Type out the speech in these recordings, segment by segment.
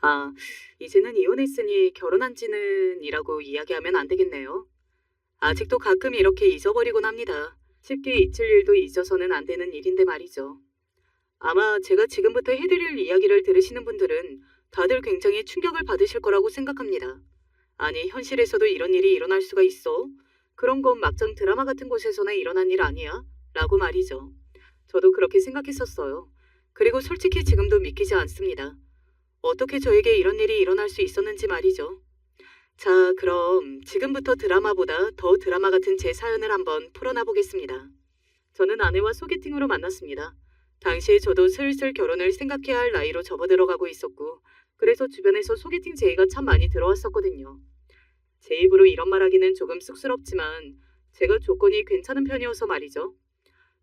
아, 이제는 이혼했으니 결혼한 지는 이라고 이야기하면 안 되겠네요. 아직도 가끔 이렇게 잊어버리곤 합니다. 쉽게 잊힐 일도 잊어서는 안 되는 일인데 말이죠. 아마 제가 지금부터 해드릴 이야기를 들으시는 분들은 다들 굉장히 충격을 받으실 거라고 생각합니다. 아니, 현실에서도 이런 일이 일어날 수가 있어? 그런 건 막장 드라마 같은 곳에서나 일어난 일 아니야? 라고 말이죠. 저도 그렇게 생각했었어요. 그리고 솔직히 지금도 믿기지 않습니다. 어떻게 저에게 이런 일이 일어날 수 있었는지 말이죠. 자, 그럼 지금부터 드라마보다 더 드라마 같은 제 사연을 한번 풀어나 보겠습니다. 저는 아내와 소개팅으로 만났습니다. 당시에 저도 슬슬 결혼을 생각해야 할 나이로 접어들어가고 있었고, 그래서 주변에서 소개팅 제의가 참 많이 들어왔었거든요. 제 입으로 이런 말하기는 조금 쑥스럽지만 제가 조건이 괜찮은 편이어서 말이죠.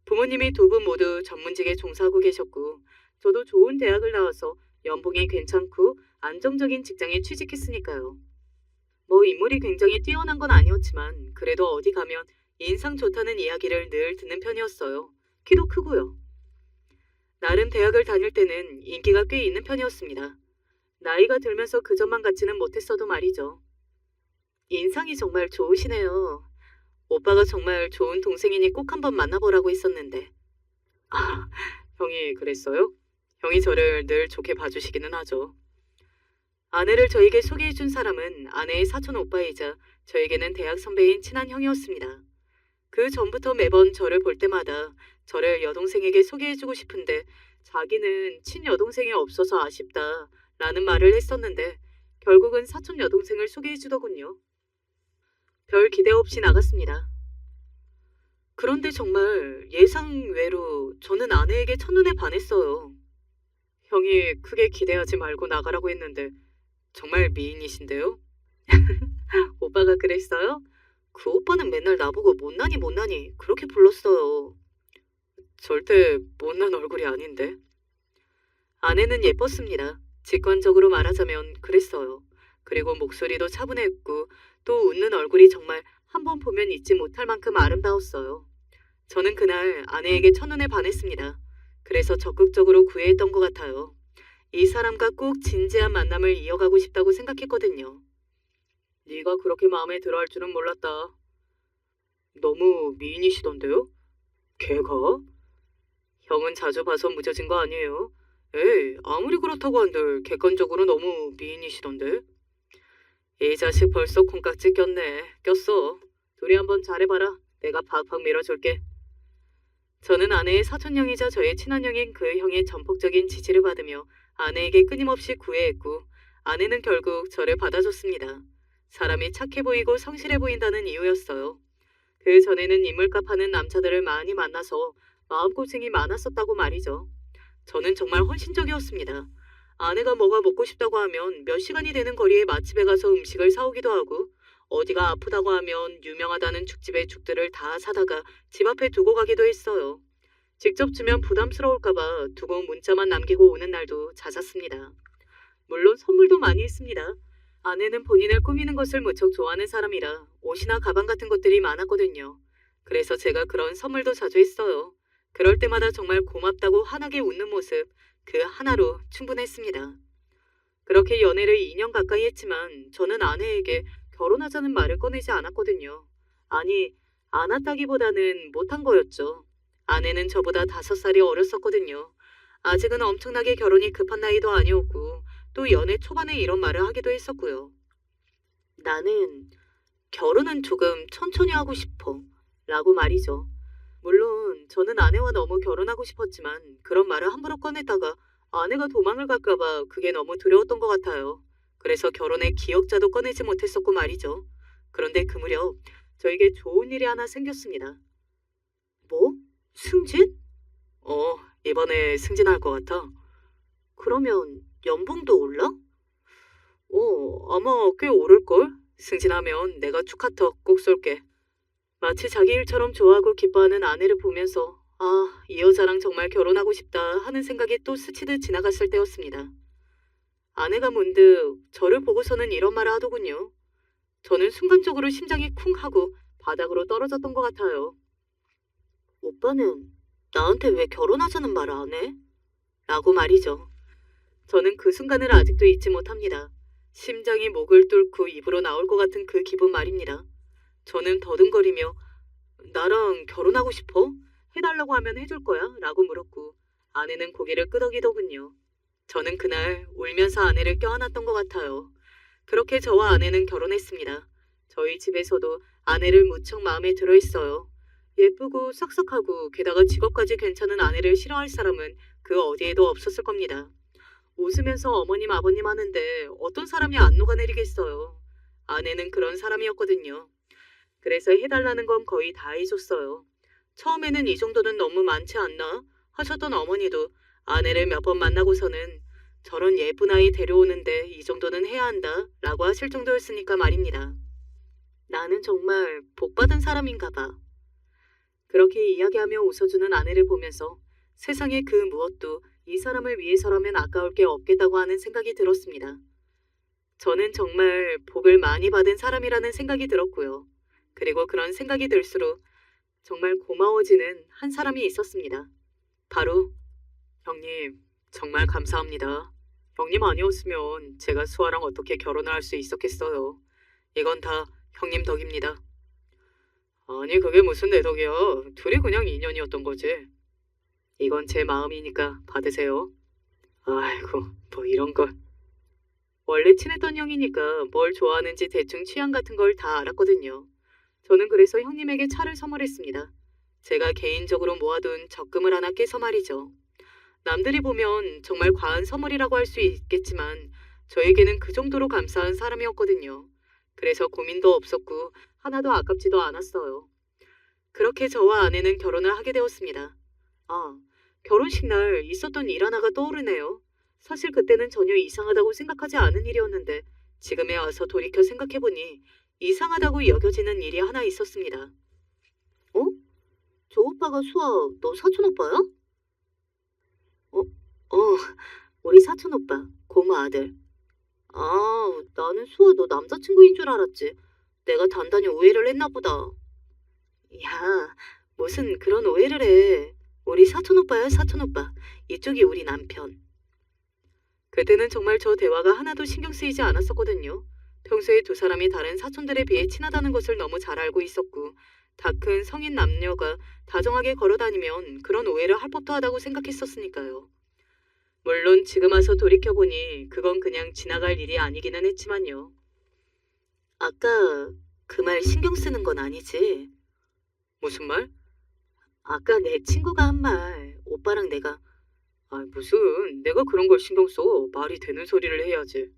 부모님이 두 분 모두 전문직에 종사하고 계셨고, 저도 좋은 대학을 나와서 연봉이 괜찮고 안정적인 직장에 취직했으니까요. 뭐 인물이 굉장히 뛰어난 건 아니었지만 그래도 어디 가면 인상 좋다는 이야기를 늘 듣는 편이었어요. 키도 크고요. 나름 대학을 다닐 때는 인기가 꽤 있는 편이었습니다. 나이가 들면서 그전만 같지는 못했어도 말이죠. 인상이 정말 좋으시네요. 오빠가 정말 좋은 동생이니 꼭 한번 만나보라고 했었는데. 아, 형이 그랬어요? 형이 저를 늘 좋게 봐주시기는 하죠. 아내를 저에게 소개해준 사람은 아내의 사촌 오빠이자 저에게는 대학 선배인 친한 형이었습니다. 그 전부터 매번 저를 볼 때마다 저를 여동생에게 소개해주고 싶은데 자기는 친여동생이 없어서 아쉽다 라는 말을 했었는데 결국은 사촌 여동생을 소개해주더군요. 별 기대 없이 나갔습니다. 그런데 정말 예상외로 저는 아내에게 첫눈에 반했어요. 형이 크게 기대하지 말고 나가라고 했는데 정말 미인이신데요? 오빠가 그랬어요? 그 오빠는 맨날 나보고 못나니 못나니 그렇게 불렀어요. 절대 못난 얼굴이 아닌데. 아내는 예뻤습니다. 직관적으로 말하자면 그랬어요. 그리고 목소리도 차분했고 또 웃는 얼굴이 정말 한 번 보면 잊지 못할 만큼 아름다웠어요. 저는 그날 아내에게 첫눈에 반했습니다. 그래서 적극적으로 구애했던 것 같아요. 이 사람과 꼭 진지한 만남을 이어가고 싶다고 생각했거든요. 네가 그렇게 마음에 들어 할 줄은 몰랐다. 너무 미인이시던데요? 걔가? 형은 자주 봐서 무뎌진 거 아니에요? 에이, 아무리 그렇다고 한들 객관적으로 너무 미인이시던데? 이 자식 벌써 콩깍지 꼈어. 둘이 한번 잘해봐라. 내가 팍팍 밀어줄게. 저는 아내의 사촌형이자 저의 친한형인 그 형의 전폭적인 지지를 받으며 아내에게 끊임없이 구애했고 아내는 결국 저를 받아줬습니다. 사람이 착해 보이고 성실해 보인다는 이유였어요. 그 전에는 인물값 하는 남자들을 많이 만나서 마음고생이 많았었다고 말이죠. 저는 정말 헌신적이었습니다. 아내가 뭐가 먹고 싶다고 하면 몇 시간이 되는 거리에 맛집에 가서 음식을 사오기도 하고 어디가 아프다고 하면 유명하다는 죽집의 죽들을 다 사다가 집 앞에 두고 가기도 했어요. 직접 주면 부담스러울까봐 두고 문자만 남기고 오는 날도 잦았습니다. 물론 선물도 많이 했습니다. 아내는 본인을 꾸미는 것을 무척 좋아하는 사람이라 옷이나 가방 같은 것들이 많았거든요. 그래서 제가 그런 선물도 자주 했어요. 그럴 때마다 정말 고맙다고 환하게 웃는 모습, 그 하나로 충분했습니다. 그렇게 연애를 2년 가까이 했지만 저는 아내에게 결혼하자는 말을 꺼내지 않았거든요. 아니, 안 했다기보다는 못한 거였죠. 아내는 저보다 5살이 어렸었거든요. 아직은 엄청나게 결혼이 급한 나이도 아니었고 또 연애 초반에 이런 말을 하기도 했었고요. 나는 결혼은 조금 천천히 하고 싶어 라고 말이죠. 물론 저는 아내와 너무 결혼하고 싶었지만 그런 말을 함부로 꺼냈다가 아내가 도망을 갈까봐 그게 너무 두려웠던 것 같아요. 그래서 결혼의 기억자도 꺼내지 못했었고 말이죠. 그런데 그 무렵 저에게 좋은 일이 하나 생겼습니다. 뭐? 승진? 이번에 승진할 것 같아. 그러면 연봉도 올라? 아마 꽤 오를걸? 승진하면 내가 축하턱 꼭 쏠게. 마치 자기 일처럼 좋아하고 기뻐하는 아내를 보면서 아, 이 여자랑 정말 결혼하고 싶다 하는 생각이 또 스치듯 지나갔을 때였습니다. 아내가 문득 저를 보고서는 이런 말을 하더군요. 저는 순간적으로 심장이 쿵 하고 바닥으로 떨어졌던 것 같아요. 오빠는 나한테 왜 결혼하자는 말을 안 해? 라고 말이죠. 저는 그 순간을 아직도 잊지 못합니다. 심장이 목을 뚫고 입으로 나올 것 같은 그 기분 말입니다. 저는 더듬거리며 나랑 결혼하고 싶어? 해달라고 하면 해줄 거야? 라고 물었고 아내는 고개를 끄덕이더군요. 저는 그날 울면서 아내를 껴안았던 것 같아요. 그렇게 저와 아내는 결혼했습니다. 저희 집에서도 아내를 무척 마음에 들어 했어요. 예쁘고 싹싹하고 게다가 직업까지 괜찮은 아내를 싫어할 사람은 그 어디에도 없었을 겁니다. 웃으면서 어머님 아버님 하는데 어떤 사람이 안 녹아내리겠어요. 아내는 그런 사람이었거든요. 그래서 해달라는 건 거의 다 해줬어요. 처음에는 이 정도는 너무 많지 않나 하셨던 어머니도 아내를 몇 번 만나고서는 저런 예쁜 아이 데려오는데 이 정도는 해야 한다 라고 하실 정도였으니까 말입니다. 나는 정말 복받은 사람인가 봐. 그렇게 이야기하며 웃어주는 아내를 보면서 세상에 그 무엇도 이 사람을 위해서라면 아까울 게 없겠다고 하는 생각이 들었습니다. 저는 정말 복을 많이 받은 사람이라는 생각이 들었고요. 그리고 그런 생각이 들수록 정말 고마워지는 한 사람이 있었습니다. 바로 형님, 정말 감사합니다. 형님 아니었으면 제가 수아랑 어떻게 결혼을 할 수 있었겠어요. 이건 다 형님 덕입니다. 아니 그게 무슨 내 덕이야. 둘이 그냥 인연이었던 거지. 이건 제 마음이니까 받으세요. 아이고 뭐 이런 걸. 원래 친했던 형이니까 뭘 좋아하는지 대충 취향 같은 걸 다 알았거든요. 저는 그래서 형님에게 차를 선물했습니다. 제가 개인적으로 모아둔 적금을 하나 깨서 말이죠. 남들이 보면 정말 과한 선물이라고 할 수 있겠지만 저에게는 그 정도로 감사한 사람이었거든요. 그래서 고민도 없었고 하나도 아깝지도 않았어요. 그렇게 저와 아내는 결혼을 하게 되었습니다. 아, 결혼식 날 있었던 일 하나가 떠오르네요. 사실 그때는 전혀 이상하다고 생각하지 않은 일이었는데 지금에 와서 돌이켜 생각해보니 이상하다고 여겨지는 일이 하나 있었습니다. 어? 저 오빠가 수아, 너 사촌 오빠야? 어, 우리 사촌 오빠, 고모 아들. 아, 나는 수아 너 남자친구인 줄 알았지. 내가 단단히 오해를 했나 보다. 야, 무슨 그런 오해를 해. 우리 사촌 오빠야, 사촌 오빠. 이쪽이 우리 남편. 그때는 정말 저 대화가 하나도 신경 쓰이지 않았었거든요. 평소에 두 사람이 다른 사촌들에 비해 친하다는 것을 너무 잘 알고 있었고 다 큰 성인 남녀가 다정하게 걸어다니면 그런 오해를 할 법도 하다고 생각했었으니까요. 물론 지금 와서 돌이켜보니 그건 그냥 지나갈 일이 아니기는 했지만요. 아까 그 말 신경 쓰는 건 아니지? 무슨 말? 아까 내 친구가 한 말, 오빠랑 내가. 아, 무슨 내가 그런 걸 신경 써. 말이 되는 소리를 해야지.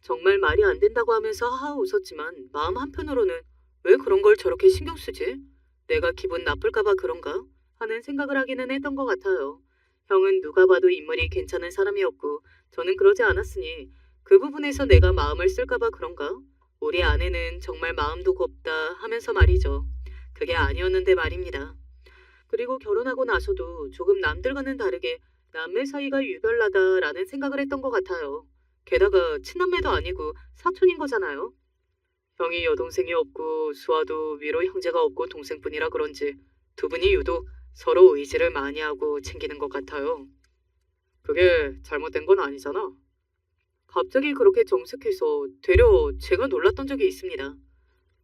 정말 말이 안 된다고 하면서 하하 웃었지만 마음 한편으로는 왜 그런 걸 저렇게 신경 쓰지? 내가 기분 나쁠까봐 그런가? 하는 생각을 하기는 했던 것 같아요. 형은 누가 봐도 인물이 괜찮은 사람이었고 저는 그러지 않았으니 그 부분에서 내가 마음을 쓸까봐 그런가? 우리 아내는 정말 마음도 곱다 하면서 말이죠. 그게 아니었는데 말입니다. 그리고 결혼하고 나서도 조금 남들과는 다르게 남매 사이가 유별나다라는 생각을 했던 것 같아요. 게다가 친남매도 아니고 사촌인 거잖아요. 형이 여동생이 없고 수아도 위로 형제가 없고 동생뿐이라 그런지 두 분이 유독 서로 의지를 많이 하고 챙기는 것 같아요. 그게 잘못된 건 아니잖아. 갑자기 그렇게 정색해서 되려 제가 놀랐던 적이 있습니다.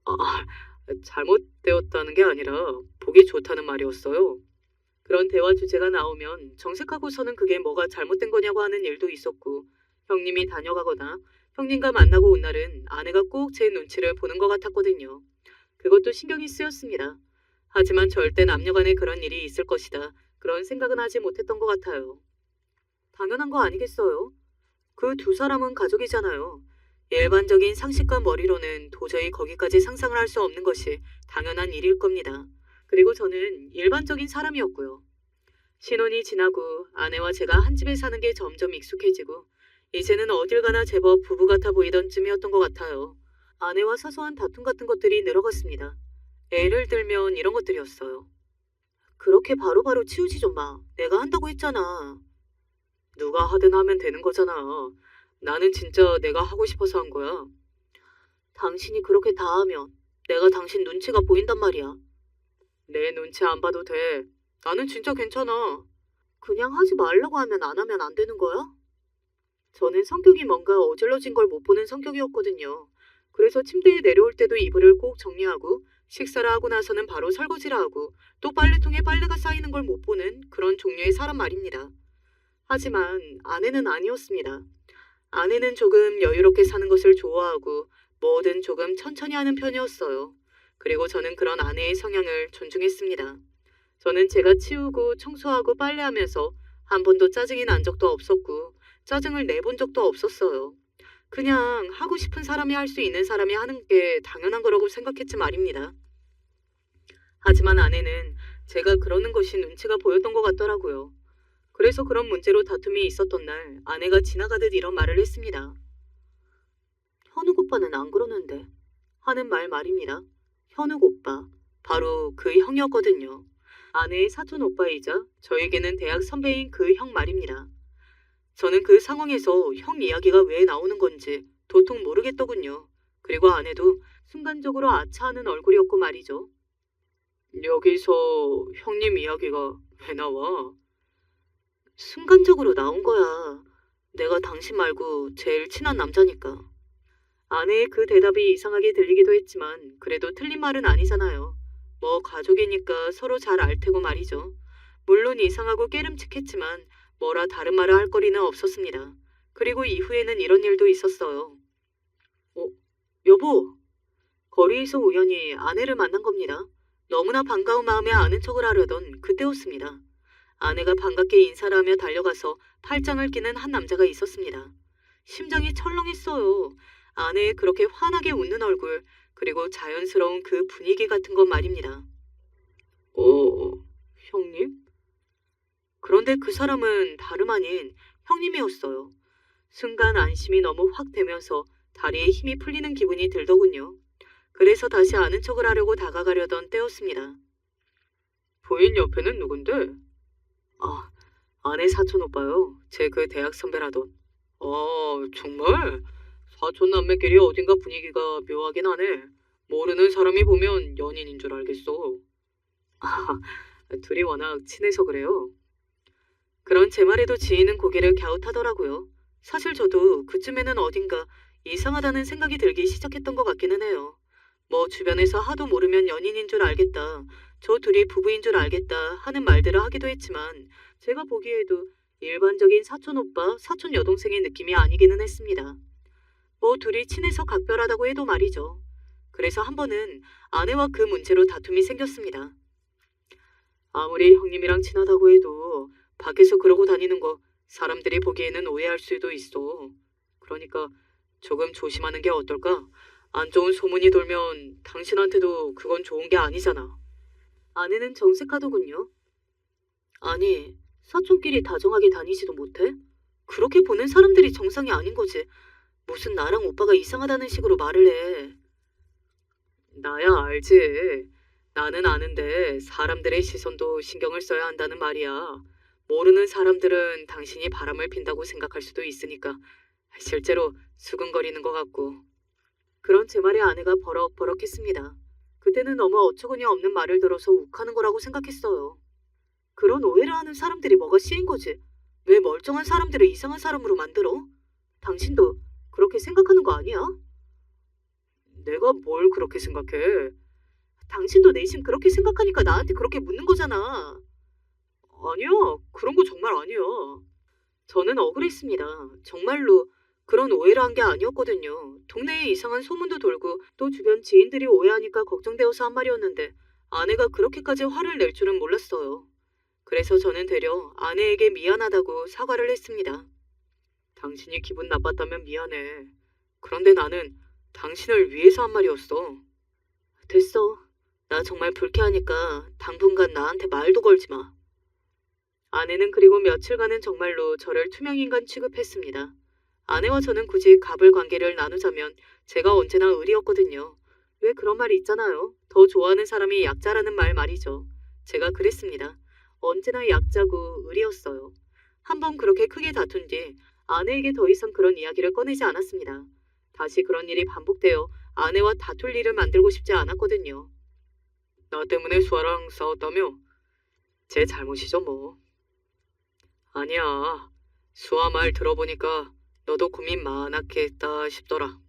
아, 잘못되었다는 게 아니라 보기 좋다는 말이었어요. 그런 대화 주제가 나오면 정색하고서는 그게 뭐가 잘못된 거냐고 하는 일도 있었고 형님이 다녀가거나 형님과 만나고 온 날은 아내가 꼭 제 눈치를 보는 것 같았거든요. 그것도 신경이 쓰였습니다. 하지만 절대 남녀간에 그런 일이 있을 것이다. 그런 생각은 하지 못했던 것 같아요. 당연한 거 아니겠어요? 그 두 사람은 가족이잖아요. 일반적인 상식과 머리로는 도저히 거기까지 상상을 할 수 없는 것이 당연한 일일 겁니다. 그리고 저는 일반적인 사람이었고요. 신혼이 지나고 아내와 제가 한 집에 사는 게 점점 익숙해지고 이제는 어딜 가나 제법 부부 같아 보이던 쯤이었던 것 같아요. 아내와 사소한 다툼 같은 것들이 늘어갔습니다. 예를 들면 이런 것들이었어요. 그렇게 바로바로 치우지 좀 마. 내가 한다고 했잖아. 누가 하든 하면 되는 거잖아. 나는 진짜 내가 하고 싶어서 한 거야. 당신이 그렇게 다 하면 내가 당신 눈치가 보인단 말이야. 내 눈치 안 봐도 돼. 나는 진짜 괜찮아. 그냥 하지 말라고 하면 안 되는 거야? 저는 성격이 뭔가 어질러진 걸 못 보는 성격이었거든요. 그래서 침대에 내려올 때도 이불을 꼭 정리하고 식사를 하고 나서는 바로 설거지를 하고 또 빨래통에 빨래가 쌓이는 걸 못 보는 그런 종류의 사람 말입니다. 하지만 아내는 아니었습니다. 아내는 조금 여유롭게 사는 것을 좋아하고 뭐든 조금 천천히 하는 편이었어요. 그리고 저는 그런 아내의 성향을 존중했습니다. 저는 제가 치우고 청소하고 빨래하면서 한 번도 짜증이 난 적도 없었고 짜증을 내본 적도 없었어요. 그냥 하고 싶은 사람이 할 수 있는 사람이 하는 게 당연한 거라고 생각했지 말입니다. 하지만 아내는 제가 그러는 것이 눈치가 보였던 것 같더라고요. 그래서 그런 문제로 다툼이 있었던 날 아내가 지나가듯 이런 말을 했습니다. 현욱 오빠는 안 그러는데 하는 말입니다. 현욱 오빠, 바로 그 형이었거든요. 아내의 사촌 오빠이자 저에게는 대학 선배인 그 형 말입니다. 저는 그 상황에서 형 이야기가 왜 나오는 건지 도통 모르겠더군요. 그리고 아내도 순간적으로 아차하는 얼굴이었고 말이죠. 여기서 형님 이야기가 왜 나와? 순간적으로 나온 거야. 내가 당신 말고 제일 친한 남자니까. 아내의 그 대답이 이상하게 들리기도 했지만 그래도 틀린 말은 아니잖아요. 뭐 가족이니까 서로 잘 알 테고 말이죠. 물론 이상하고 깨름칙했지만 뭐라 다른 말을 할 거리는 없었습니다. 그리고 이후에는 이런 일도 있었어요. 어, 여보. 거리에서 우연히 아내를 만난 겁니다. 너무나 반가운 마음에 아는 척을 하려던 그때였습니다. 아내가 반갑게 인사를 하며 달려가서 팔짱을 끼는 한 남자가 있었습니다. 심장이 철렁했어요. 아내의 그렇게 환하게 웃는 얼굴, 그리고 자연스러운 그 분위기 같은 것 말입니다. 형님? 그런데 그 사람은 다름 아닌 형님이었어요. 순간 안심이 너무 확 되면서 다리에 힘이 풀리는 기분이 들더군요. 그래서 다시 아는 척을 하려고 다가가려던 때였습니다. 부인 옆에는 누군데? 아, 아내 사촌 오빠요. 제 그 대학 선배라던. 정말? 사촌 남매끼리 어딘가 분위기가 묘하긴 하네. 모르는 사람이 보면 연인인 줄 알겠어. 아, 둘이 워낙 친해서 그래요. 그런 제 말에도 지인은 고개를 갸웃하더라고요. 사실 저도 그쯤에는 어딘가 이상하다는 생각이 들기 시작했던 것 같기는 해요. 뭐 주변에서 하도 모르면 연인인 줄 알겠다, 저 둘이 부부인 줄 알겠다 하는 말들을 하기도 했지만 제가 보기에도 일반적인 사촌 오빠, 사촌 여동생의 느낌이 아니기는 했습니다. 뭐 둘이 친해서 각별하다고 해도 말이죠. 그래서 한 번은 아내와 그 문제로 다툼이 생겼습니다. 아무리 형님이랑 친하다고 해도 밖에서 그러고 다니는 거 사람들이 보기에는 오해할 수도 있어. 그러니까 조금 조심하는 게 어떨까? 안 좋은 소문이 돌면 당신한테도 그건 좋은 게 아니잖아. 아내는 정색하더군요. 아니, 사촌끼리 다정하게 다니지도 못해? 그렇게 보는 사람들이 정상이 아닌 거지. 무슨 나랑 오빠가 이상하다는 식으로 말을 해. 나야 알지. 나는 아는데 사람들의 시선도 신경을 써야 한다는 말이야. 모르는 사람들은 당신이 바람을 핀다고 생각할 수도 있으니까 실제로 수근거리는 것 같고. 그런 제 말에 아내가 버럭버럭했습니다. 그때는 너무 어처구니 없는 말을 들어서 욱하는 거라고 생각했어요. 그런 오해를 하는 사람들이 뭐가 싫은 거지? 왜 멀쩡한 사람들을 이상한 사람으로 만들어? 당신도 그렇게 생각하는 거 아니야? 내가 뭘 그렇게 생각해? 당신도 내심 그렇게 생각하니까 나한테 그렇게 묻는 거잖아. 아니야, 그런 거 정말 아니야. 저는 억울했습니다. 정말로 그런 오해를 한 게 아니었거든요. 동네에 이상한 소문도 돌고 또 주변 지인들이 오해하니까 걱정되어서 한 말이었는데 아내가 그렇게까지 화를 낼 줄은 몰랐어요. 그래서 저는 되려 아내에게 미안하다고 사과를 했습니다. 당신이 기분 나빴다면 미안해. 그런데 나는 당신을 위해서 한 말이었어. 됐어. 나 정말 불쾌하니까 당분간 나한테 말도 걸지 마. 아내는 그리고 며칠간은 정말로 저를 투명인간 취급했습니다. 아내와 저는 굳이 갑을 관계를 나누자면 제가 언제나 을이었거든요. 왜 그런 말이 있잖아요. 더 좋아하는 사람이 약자라는 말이죠. 제가 그랬습니다. 언제나 약자고 을이었어요. 한번 그렇게 크게 다툰 뒤 아내에게 더 이상 그런 이야기를 꺼내지 않았습니다. 다시 그런 일이 반복되어 아내와 다툴 일을 만들고 싶지 않았거든요. 나 때문에 수아랑 싸웠다며? 제 잘못이죠 뭐. 아니야. 수아 말 들어보니까 너도 고민 많았겠다 싶더라.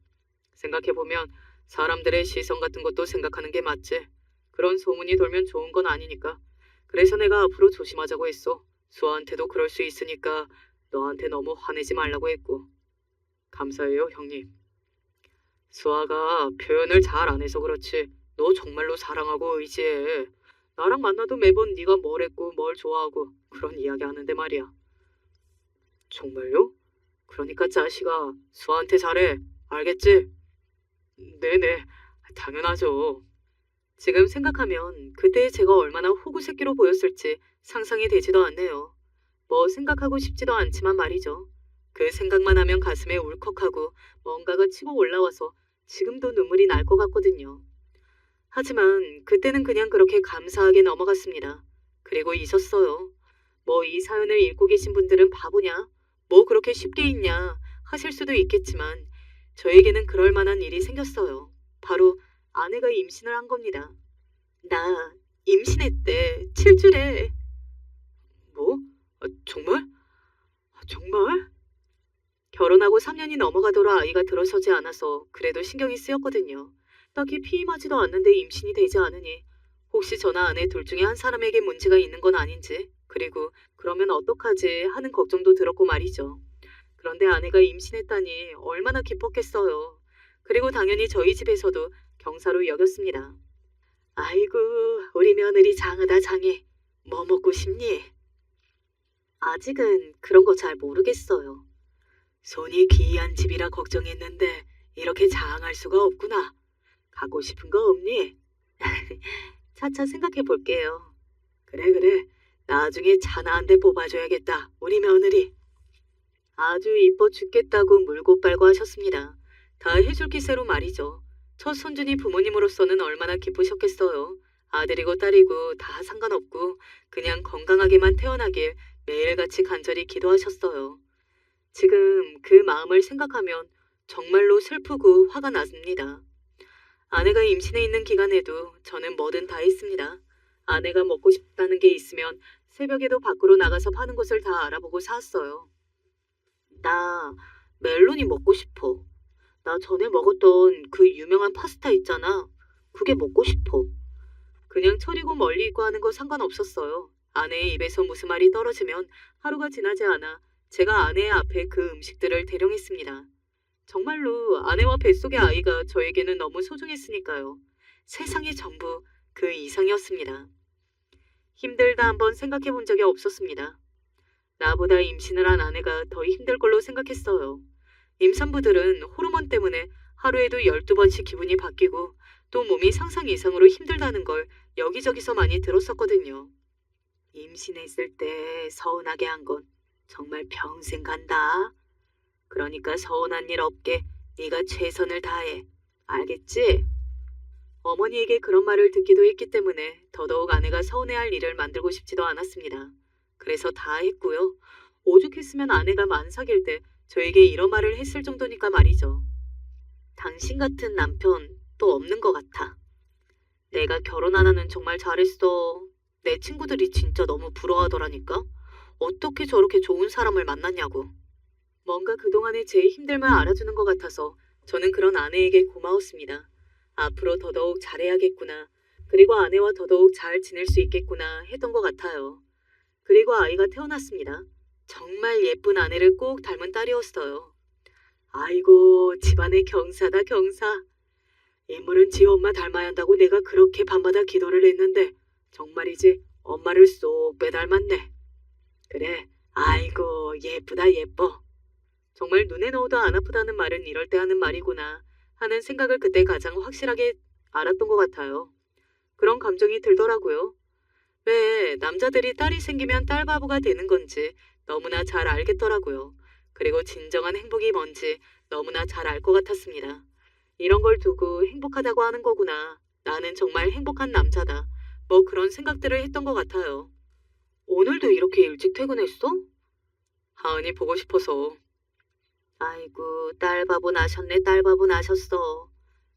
생각해보면 사람들의 시선 같은 것도 생각하는 게 맞지. 그런 소문이 돌면 좋은 건 아니니까. 그래서 내가 앞으로 조심하자고 했어. 수아한테도 그럴 수 있으니까 너한테 너무 화내지 말라고 했고. 감사해요, 형님. 수아가 표현을 잘 안 해서 그렇지. 너 정말로 사랑하고 의지해. 나랑 만나도 매번 네가 뭘 했고 뭘 좋아하고 그런 이야기 하는데 말이야. 정말요? 그러니까 자식아, 수아한테 잘해. 알겠지? 네네, 당연하죠. 지금 생각하면 그때 제가 얼마나 호구 새끼로 보였을지 상상이 되지도 않네요. 뭐 생각하고 싶지도 않지만 말이죠. 그 생각만 하면 가슴에 울컥하고 뭔가가 치고 올라와서 지금도 눈물이 날 것 같거든요. 하지만 그때는 그냥 그렇게 감사하게 넘어갔습니다. 그리고 잊었어요. 뭐 이 사연을 읽고 계신 분들은 바보냐? 뭐 그렇게 쉽게 잊냐? 하실 수도 있겠지만 저에게는 그럴 만한 일이 생겼어요. 바로 아내가 임신을 한 겁니다. 나 임신했대. 7주래. 뭐? 정말? 정말? 결혼하고 3년이 넘어가도록 아이가 들어서지 않아서 그래도 신경이 쓰였거든요. 딱히 피임하지도 않는데 임신이 되지 않으니 혹시 저나 아내 둘 중에 한 사람에게 문제가 있는 건 아닌지, 그리고 그러면 어떡하지 하는 걱정도 들었고 말이죠. 그런데 아내가 임신했다니 얼마나 기뻤겠어요. 그리고 당연히 저희 집에서도 경사로 여겼습니다. 아이고, 우리 며느리 장하다 장해. 뭐 먹고 싶니? 아직은 그런 거 잘 모르겠어요. 손이 귀한 집이라 걱정했는데 이렇게 장할 수가 없구나. 가고 싶은 거 없니? 차차 생각해 볼게요. 그래, 그래. 나중에 차나 한 대 뽑아줘야겠다. 우리 며느리. 아주 이뻐 죽겠다고 물고 빨고 하셨습니다. 다 해줄 기세로 말이죠. 첫 손주니 부모님으로서는 얼마나 기쁘셨겠어요. 아들이고 딸이고 다 상관없고 그냥 건강하게만 태어나길 매일같이 간절히 기도하셨어요. 지금 그 마음을 생각하면 정말로 슬프고 화가 났습니다. 아내가 임신해 있는 기간에도 저는 뭐든 다 했습니다. 아내가 먹고 싶다는 게 있으면 새벽에도 밖으로 나가서 파는 곳을 다 알아보고 사왔어요. 나 멜론이 먹고 싶어. 나 전에 먹었던 그 유명한 파스타 있잖아. 그게 먹고 싶어. 그냥 처리고 멀리 있고 하는 거 상관없었어요. 아내의 입에서 무슨 말이 떨어지면 하루가 지나지 않아 제가 아내의 앞에 그 음식들을 대령했습니다. 정말로 아내와 뱃속의 아이가 저에게는 너무 소중했으니까요. 세상의 전부 그 이상이었습니다. 힘들다 한번 생각해 본 적이 없었습니다. 나보다 임신을 한 아내가 더 힘들 걸로 생각했어요. 임산부들은 호르몬 때문에 하루에도 12번씩 기분이 바뀌고 또 몸이 상상 이상으로 힘들다는 걸 여기저기서 많이 들었었거든요. 임신했을 때 서운하게 한 건 정말 평생 간다. 그러니까 서운한 일 없게 네가 최선을 다해. 알겠지? 어머니에게 그런 말을 듣기도 했기 때문에 더더욱 아내가 서운해할 일을 만들고 싶지도 않았습니다. 그래서 다 했고요. 오죽했으면 아내가 만삭일 때 저에게 이런 말을 했을 정도니까 말이죠. 당신 같은 남편 또 없는 것 같아. 내가 결혼 안 하는 정말 잘했어. 내 친구들이 진짜 너무 부러워하더라니까. 어떻게 저렇게 좋은 사람을 만났냐고. 뭔가 그동안의 제 힘듦을 알아주는 것 같아서 저는 그런 아내에게 고마웠습니다. 앞으로 더더욱 잘해야겠구나. 그리고 아내와 더더욱 잘 지낼 수 있겠구나 했던 것 같아요. 그리고 아이가 태어났습니다. 정말 예쁜 아내를 꼭 닮은 딸이었어요. 아이고, 집안의 경사다 경사. 인물은 지 엄마 닮아야 한다고 내가 그렇게 밤마다 기도를 했는데 정말이지 엄마를 쏙 빼닮았네. 그래, 아이고 예쁘다 예뻐. 정말 눈에 넣어도 안 아프다는 말은 이럴 때 하는 말이구나 하는 생각을 그때 가장 확실하게 알았던 것 같아요. 그런 감정이 들더라고요. 왜 남자들이 딸이 생기면 딸바보가 되는 건지 너무나 잘 알겠더라고요. 그리고 진정한 행복이 뭔지 너무나 잘 알 것 같았습니다. 이런 걸 두고 행복하다고 하는 거구나. 나는 정말 행복한 남자다. 뭐 그런 생각들을 했던 것 같아요. 오늘도 이렇게 일찍 퇴근했어? 하은이 보고 싶어서. 아이고, 딸바보 나셨네, 딸바보 나셨어.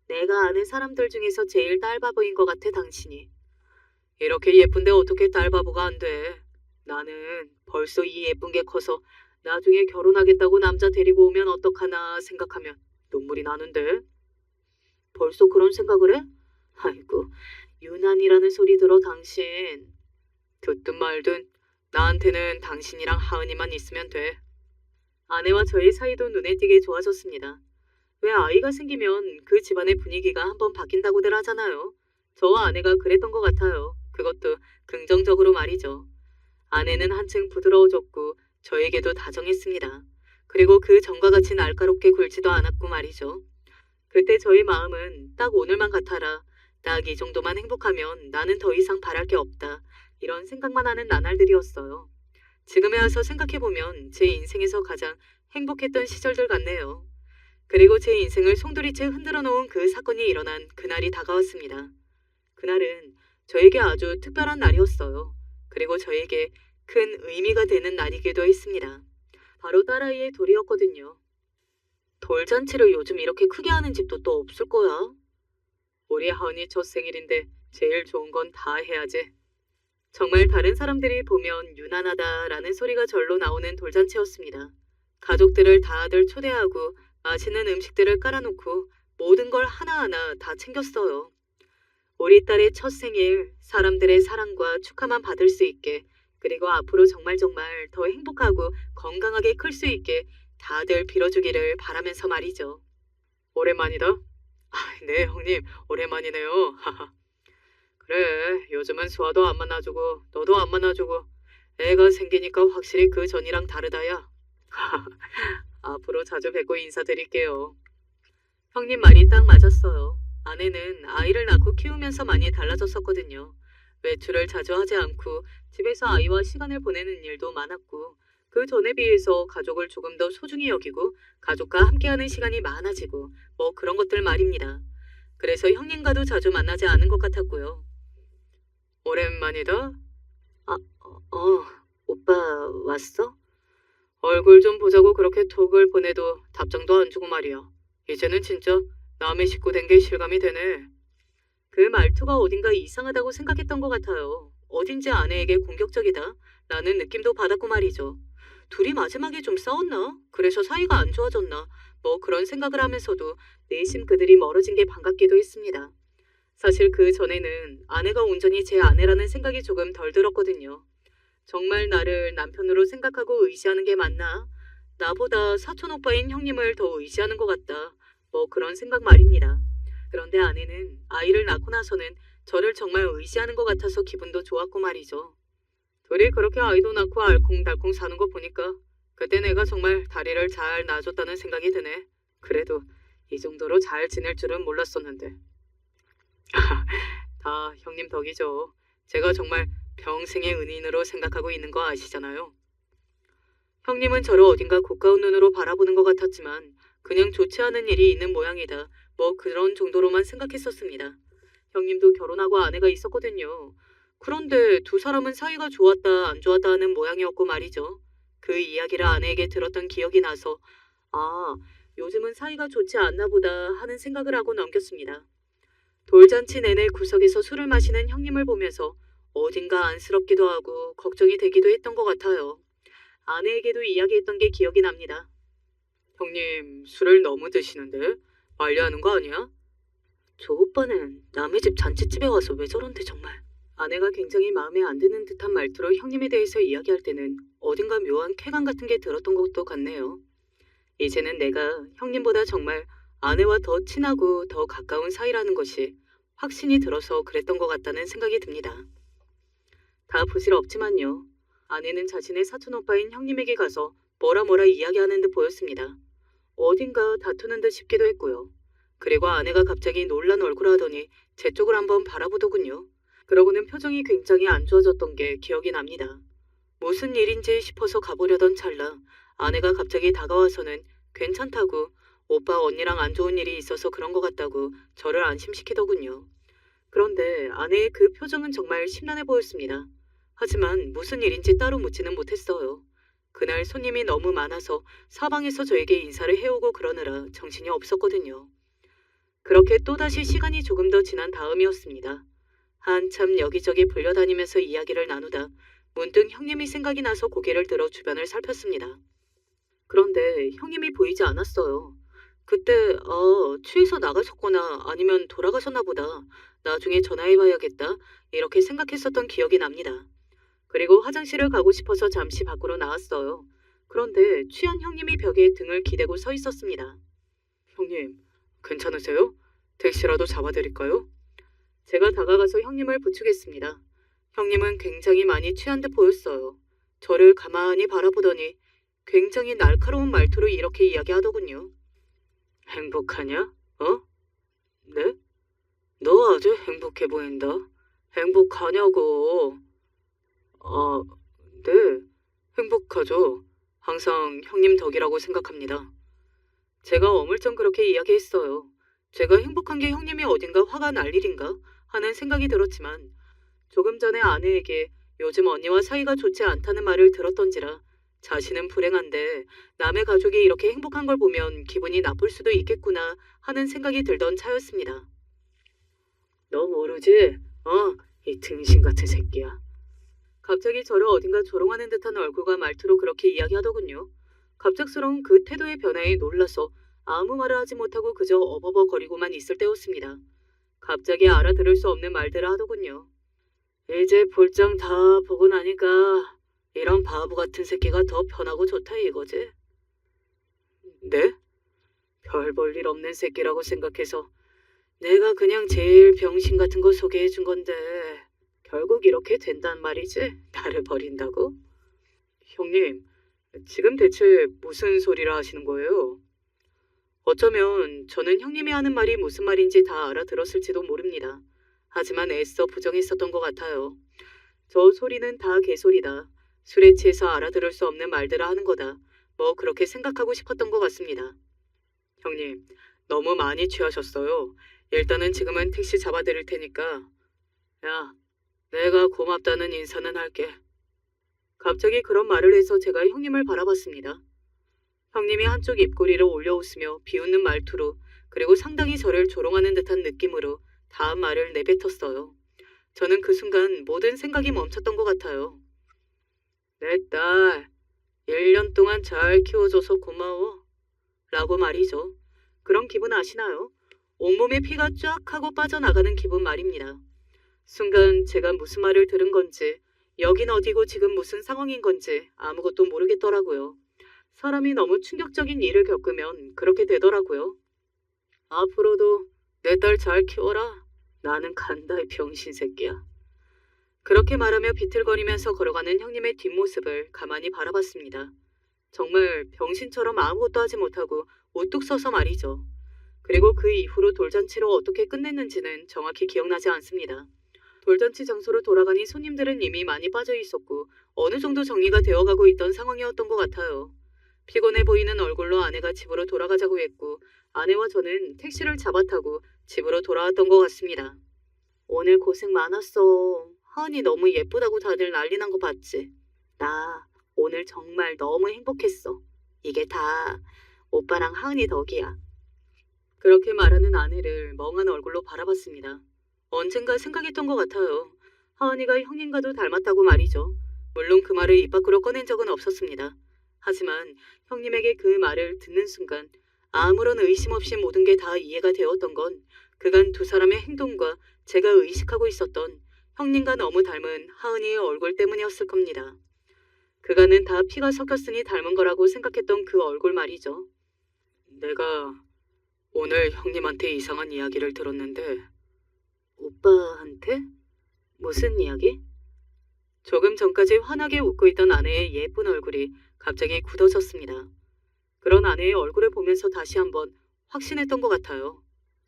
내가 아는 사람들 중에서 제일 딸바보인 것 같아, 당신이. 이렇게 예쁜데 어떻게 딸바보가 안 돼? 나는 벌써 이 예쁜 게 커서 나중에 결혼하겠다고 남자 데리고 오면 어떡하나 생각하면 눈물이 나는데. 벌써 그런 생각을 해? 아이고, 유난이라는 소리 들어 당신. 듣든 말든 나한테는 당신이랑 하은이만 있으면 돼. 아내와 저의 사이도 눈에 띄게 좋아졌습니다. 왜 아이가 생기면 그 집안의 분위기가 한번 바뀐다고들 하잖아요. 저와 아내가 그랬던 것 같아요. 그것도 긍정적으로 말이죠. 아내는 한층 부드러워졌고 저에게도 다정했습니다. 그리고 그 전과 같이 날카롭게 굴지도 않았고 말이죠. 그때 저의 마음은 딱 오늘만 같아라. 딱 이 정도만 행복하면 나는 더 이상 바랄 게 없다. 이런 생각만 하는 나날들이었어요. 지금에 와서 생각해보면 제 인생에서 가장 행복했던 시절들 같네요. 그리고 제 인생을 송두리째 흔들어 놓은 그 사건이 일어난 그날이 다가왔습니다. 그날은 저에게 아주 특별한 날이었어요. 그리고 저에게 큰 의미가 되는 날이기도 했습니다. 바로 딸아이의 돌이었거든요. 돌잔치를 요즘 이렇게 크게 하는 집도 또 없을 거야. 우리 하은이 첫 생일인데 제일 좋은 건 다 해야지. 정말 다른 사람들이 보면 유난하다라는 소리가 절로 나오는 돌잔치였습니다. 가족들을 다들 초대하고 맛있는 음식들을 깔아놓고 모든 걸 하나하나 다 챙겼어요. 우리 딸의 첫 생일, 사람들의 사랑과 축하만 받을 수 있게, 그리고 앞으로 정말 더 행복하고 건강하게 클 수 있게 다들 빌어주기를 바라면서 말이죠. 오랜만이다. 네, 형님, 오랜만이네요. 그래, 요즘은 수아도 안 만나주고 너도 안 만나주고 애가 생기니까 확실히 그 전이랑 다르다야. 앞으로 자주 뵙고 인사드릴게요. 형님 말이 딱 맞았어요. 아내는 아이를 낳고 키우면서 많이 달라졌었거든요. 외출을 자주 하지 않고 집에서 아이와 시간을 보내는 일도 많았고, 그 전에 비해서 가족을 조금 더 소중히 여기고 가족과 함께하는 시간이 많아지고 뭐 그런 것들 말입니다. 그래서 형님과도 자주 만나지 않은 것 같았고요. 오랜만이다. 오빠 왔어? 얼굴 좀 보자고 그렇게 톡을 보내도 답장도 안 주고 말이야. 이제는 진짜 남의 식구 된 게 실감이 되네. 그 말투가 어딘가 이상하다고 생각했던 것 같아요. 어딘지 아내에게 공격적이다 라는 느낌도 받았고 말이죠. 둘이 마지막에 좀 싸웠나? 그래서 사이가 안 좋아졌나? 뭐 그런 생각을 하면서도 내심 그들이 멀어진 게 반갑기도 했습니다. 사실 그 전에는 아내가 온전히 제 아내라는 생각이 조금 덜 들었거든요. 정말 나를 남편으로 생각하고 의지하는 게 맞나? 나보다 사촌 오빠인 형님을 더 의지하는 것 같다. 뭐 그런 생각 말입니다. 그런데 아내는 아이를 낳고 나서는 저를 정말 의지하는 것 같아서 기분도 좋았고 말이죠. 둘이 그렇게 아이도 낳고 알콩달콩 사는 거 보니까 그때 내가 정말 다리를 잘 놔줬다는 생각이 드네. 그래도 이 정도로 잘 지낼 줄은 몰랐었는데. 다 형님 덕이죠. 제가 정말 평생의 은인으로 생각하고 있는 거 아시잖아요. 형님은 저를 어딘가 고가운 눈으로 바라보는 것 같았지만 그냥 좋지 않은 일이 있는 모양이다. 뭐 그런 정도로만 생각했었습니다. 형님도 결혼하고 아내가 있었거든요. 그런데 두 사람은 사이가 좋았다 안 좋았다 하는 모양이었고 말이죠. 그 이야기를 아내에게 들었던 기억이 나서 요즘은 사이가 좋지 않나 보다 하는 생각을 하고 넘겼습니다. 돌잔치 내내 구석에서 술을 마시는 형님을 보면서 어딘가 안쓰럽기도 하고 걱정이 되기도 했던 것 같아요. 아내에게도 이야기했던 게 기억이 납니다. 형님 술을 너무 드시는데 관리하는 거 아니야? 저 오빠는 남의 집 잔치집에 와서 왜 저런데 정말. 아내가 굉장히 마음에 안 드는 듯한 말투로 형님에 대해서 이야기할 때는 어딘가 묘한 쾌감 같은 게 들었던 것도 같네요. 이제는 내가 형님보다 정말 아내와 더 친하고 더 가까운 사이라는 것이 확신이 들어서 그랬던 것 같다는 생각이 듭니다. 다 부질없지만요. 아내는 자신의 사촌 오빠인 형님에게 가서 뭐라 이야기하는 듯 보였습니다. 어딘가 다투는 듯 싶기도 했고요. 그리고 아내가 갑자기 놀란 얼굴 하더니 제 쪽을 한번 바라보더군요. 그러고는 표정이 굉장히 안 좋아졌던 게 기억이 납니다. 무슨 일인지 싶어서 가보려던 찰나 아내가 갑자기 다가와서는 괜찮다고, 오빠 언니랑 안 좋은 일이 있어서 그런 것 같다고 저를 안심시키더군요. 그런데 아내의 그 표정은 정말 심란해 보였습니다. 하지만 무슨 일인지 따로 묻지는 못했어요. 그날 손님이 너무 많아서 사방에서 저에게 인사를 해오고 그러느라 정신이 없었거든요. 그렇게 또다시 시간이 조금 더 지난 다음이었습니다. 한참 여기저기 불려다니면서 이야기를 나누다 문득 형님이 생각이 나서 고개를 들어 주변을 살폈습니다. 그런데 형님이 보이지 않았어요. 그때 취해서 나가셨거나 아니면 돌아가셨나 보다. 나중에 전화해봐야겠다. 이렇게 생각했었던 기억이 납니다. 그리고 화장실을 가고 싶어서 잠시 밖으로 나왔어요. 그런데 취한 형님이 벽에 등을 기대고 서 있었습니다. 형님, 괜찮으세요? 택시라도 잡아드릴까요? 제가 다가가서 형님을 부축했습니다. 형님은 굉장히 많이 취한 듯 보였어요. 저를 가만히 바라보더니 굉장히 날카로운 말투로 이렇게 이야기하더군요. 행복하냐? 어? 네? 너 아주 행복해 보인다. 행복하냐고. 아, 네. 행복하죠. 항상 형님 덕이라고 생각합니다. 제가 어물쩡 그렇게 이야기했어요. 제가 행복한 게 형님이 어딘가 화가 날 일인가 하는 생각이 들었지만 조금 전에 아내에게 요즘 언니와 사이가 좋지 않다는 말을 들었던지라 자신은 불행한데 남의 가족이 이렇게 행복한 걸 보면 기분이 나쁠 수도 있겠구나 하는 생각이 들던 차였습니다. 너 모르지? 이 등신 같은 새끼야. 갑자기 저를 어딘가 조롱하는 듯한 얼굴과 말투로 그렇게 이야기하더군요. 갑작스러운 그 태도의 변화에 놀라서 아무 말을 하지 못하고 그저 어버버거리고만 있을 때였습니다. 갑자기 알아들을 수 없는 말들을 하더군요. 이제 볼장 다 보고 나니까 이런 바보 같은 새끼가 더 편하고 좋다 이거지? 네? 별 볼 일 없는 새끼라고 생각해서 내가 그냥 제일 병신 같은 거 소개해 준 건데 결국 이렇게 된단 말이지? 나를 버린다고? 형님, 지금 대체 무슨 소리를 하시는 거예요? 어쩌면 저는 형님이 하는 말이 무슨 말인지 다 알아들었을지도 모릅니다. 하지만 애써 부정했었던 것 같아요. 저 소리는 다 개소리다. 술에 취해서 알아들을 수 없는 말들을 하는 거다. 뭐 그렇게 생각하고 싶었던 것 같습니다. 형님, 너무 많이 취하셨어요. 일단은 지금은 택시 잡아드릴 테니까. 야, 내가 고맙다는 인사는 할게. 갑자기 그런 말을 해서 제가 형님을 바라봤습니다. 형님이 한쪽 입꼬리를 올려웃으며 비웃는 말투로 그리고 상당히 저를 조롱하는 듯한 느낌으로 다음 말을 내뱉었어요. 저는 그 순간 모든 생각이 멈췄던 것 같아요. 내 딸, 1년 동안 잘 키워줘서 고마워. 라고 말이죠. 그런 기분 아시나요? 온몸에 피가 쫙 하고 빠져나가는 기분 말입니다. 순간 제가 무슨 말을 들은 건지 여긴 어디고 지금 무슨 상황인 건지 아무것도 모르겠더라고요. 사람이 너무 충격적인 일을 겪으면 그렇게 되더라고요. 앞으로도 내 딸 잘 키워라. 나는 간다 이 병신 새끼야. 그렇게 말하며 비틀거리면서 걸어가는 형님의 뒷모습을 가만히 바라봤습니다. 정말 병신처럼 아무것도 하지 못하고 우뚝 서서 말이죠. 그리고 그 이후로 돌잔치로 어떻게 끝냈는지는 정확히 기억나지 않습니다. 돌잔치 장소로 돌아가니 손님들은 이미 많이 빠져 있었고 어느 정도 정리가 되어가고 있던 상황이었던 것 같아요. 피곤해 보이는 얼굴로 아내가 집으로 돌아가자고 했고 아내와 저는 택시를 잡아타고 집으로 돌아왔던 것 같습니다. 오늘 고생 많았어. 하은이 너무 예쁘다고 다들 난리 난 거 봤지? 나 오늘 정말 너무 행복했어. 이게 다 오빠랑 하은이 덕이야. 그렇게 말하는 아내를 멍한 얼굴로 바라봤습니다. 언젠가 생각했던 것 같아요. 하은이가 형님과도 닮았다고 말이죠. 물론 그 말을 입 밖으로 꺼낸 적은 없었습니다. 하지만 형님에게 그 말을 듣는 순간 아무런 의심 없이 모든 게 다 이해가 되었던 건 그간 두 사람의 행동과 제가 의식하고 있었던 형님과 너무 닮은 하은이의 얼굴 때문이었을 겁니다. 그간은 다 피가 섞였으니 닮은 거라고 생각했던 그 얼굴 말이죠. 내가 오늘 형님한테 이상한 이야기를 들었는데 오빠한테? 무슨 이야기? 조금 전까지 환하게 웃고 있던 아내의 예쁜 얼굴이 갑자기 굳어졌습니다. 그런 아내의 얼굴을 보면서 다시 한번 확신했던 것 같아요.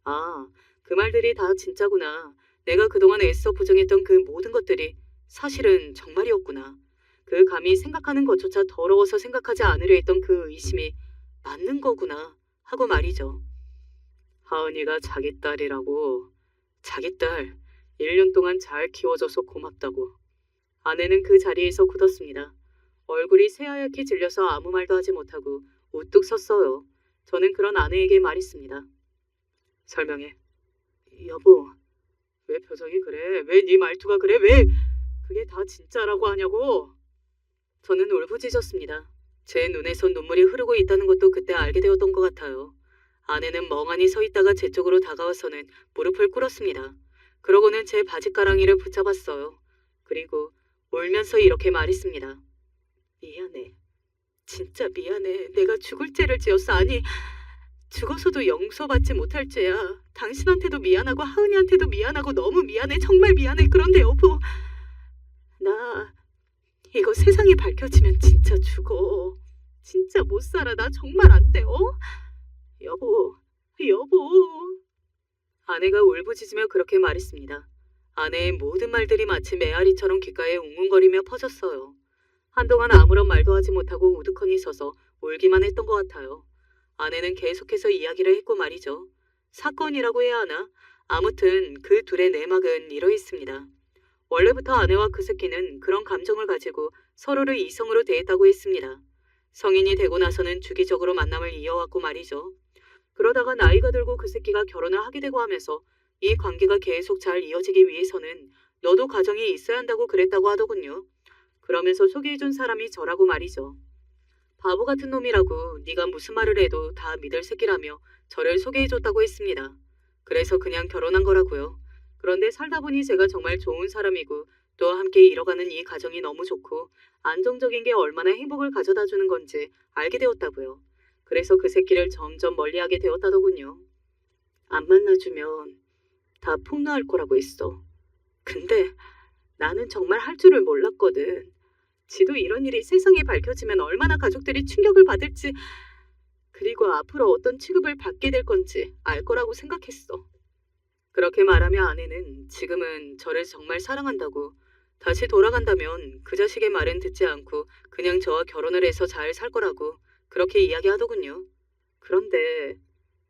아, 그 말들이 다 진짜구나. 내가 그동안 애써 부정했던 그 모든 것들이 사실은 정말이었구나. 그 감히 생각하는 것조차 더러워서 생각하지 않으려 했던 그 의심이 맞는 거구나 하고 말이죠. 하은이가 자기 딸이라고. 자기 딸 1년 동안 잘 키워줘서 고맙다고. 아내는 그 자리에서 굳었습니다. 얼굴이 새하얗게 질려서 아무 말도 하지 못하고 우뚝 섰어요. 저는 그런 아내에게 말했습니다. 설명해. 여보, 왜 표정이 그래? 왜 네 말투가 그래? 왜? 그게 다 진짜라고 하냐고? 저는 울부짖었습니다. 제 눈에선 눈물이 흐르고 있다는 것도 그때 알게 되었던 것 같아요. 아내는 멍하니 서 있다가 제 쪽으로 다가와서는 무릎을 꿇었습니다. 그러고는 제 바짓가랑이를 붙잡았어요. 그리고 울면서 이렇게 말했습니다. 미안해. 진짜 미안해. 내가 죽을 죄를 지었어. 아니, 죽어서도 용서받지 못할 죄야. 당신한테도 미안하고 하은이한테도 미안하고 너무 미안해. 정말 미안해. 그런데 여보, 나 이거 세상에 밝혀지면 진짜 죽어. 진짜 못 살아. 나 정말 안 돼. 여보, 여보. 아내가 울부짖으며 그렇게 말했습니다. 아내의 모든 말들이 마치 메아리처럼 귓가에 웅웅거리며 퍼졌어요. 한동안 아무런 말도 하지 못하고 우두커니 서서 울기만 했던 것 같아요. 아내는 계속해서 이야기를 했고 말이죠. 사건이라고 해야 하나? 아무튼 그 둘의 내막은 이러했습니다. 원래부터 아내와 그 새끼는 그런 감정을 가지고 서로를 이성으로 대했다고 했습니다. 성인이 되고 나서는 주기적으로 만남을 이어왔고 말이죠. 그러다가 나이가 들고 그 새끼가 결혼을 하게 되고 하면서 이 관계가 계속 잘 이어지기 위해서는 너도 가정이 있어야 한다고 그랬다고 하더군요. 그러면서 소개해준 사람이 저라고 말이죠. 바보 같은 놈이라고 네가 무슨 말을 해도 다 믿을 새끼라며 저를 소개해줬다고 했습니다. 그래서 그냥 결혼한 거라고요. 그런데 살다 보니 제가 정말 좋은 사람이고 또 함께 이뤄가는 이 가정이 너무 좋고 안정적인 게 얼마나 행복을 가져다 주는 건지 알게 되었다고요. 그래서 그 새끼를 점점 멀리하게 되었다더군요. 안 만나주면 다 폭로할 거라고 했어. 근데 나는 정말 할 줄을 몰랐거든. 지도 이런 일이 세상에 밝혀지면 얼마나 가족들이 충격을 받을지 그리고 앞으로 어떤 취급을 받게 될 건지 알 거라고 생각했어. 그렇게 말하며 아내는 지금은 저를 정말 사랑한다고 다시 돌아간다면 그 자식의 말은 듣지 않고 그냥 저와 결혼을 해서 잘 살 거라고 그렇게 이야기하더군요. 그런데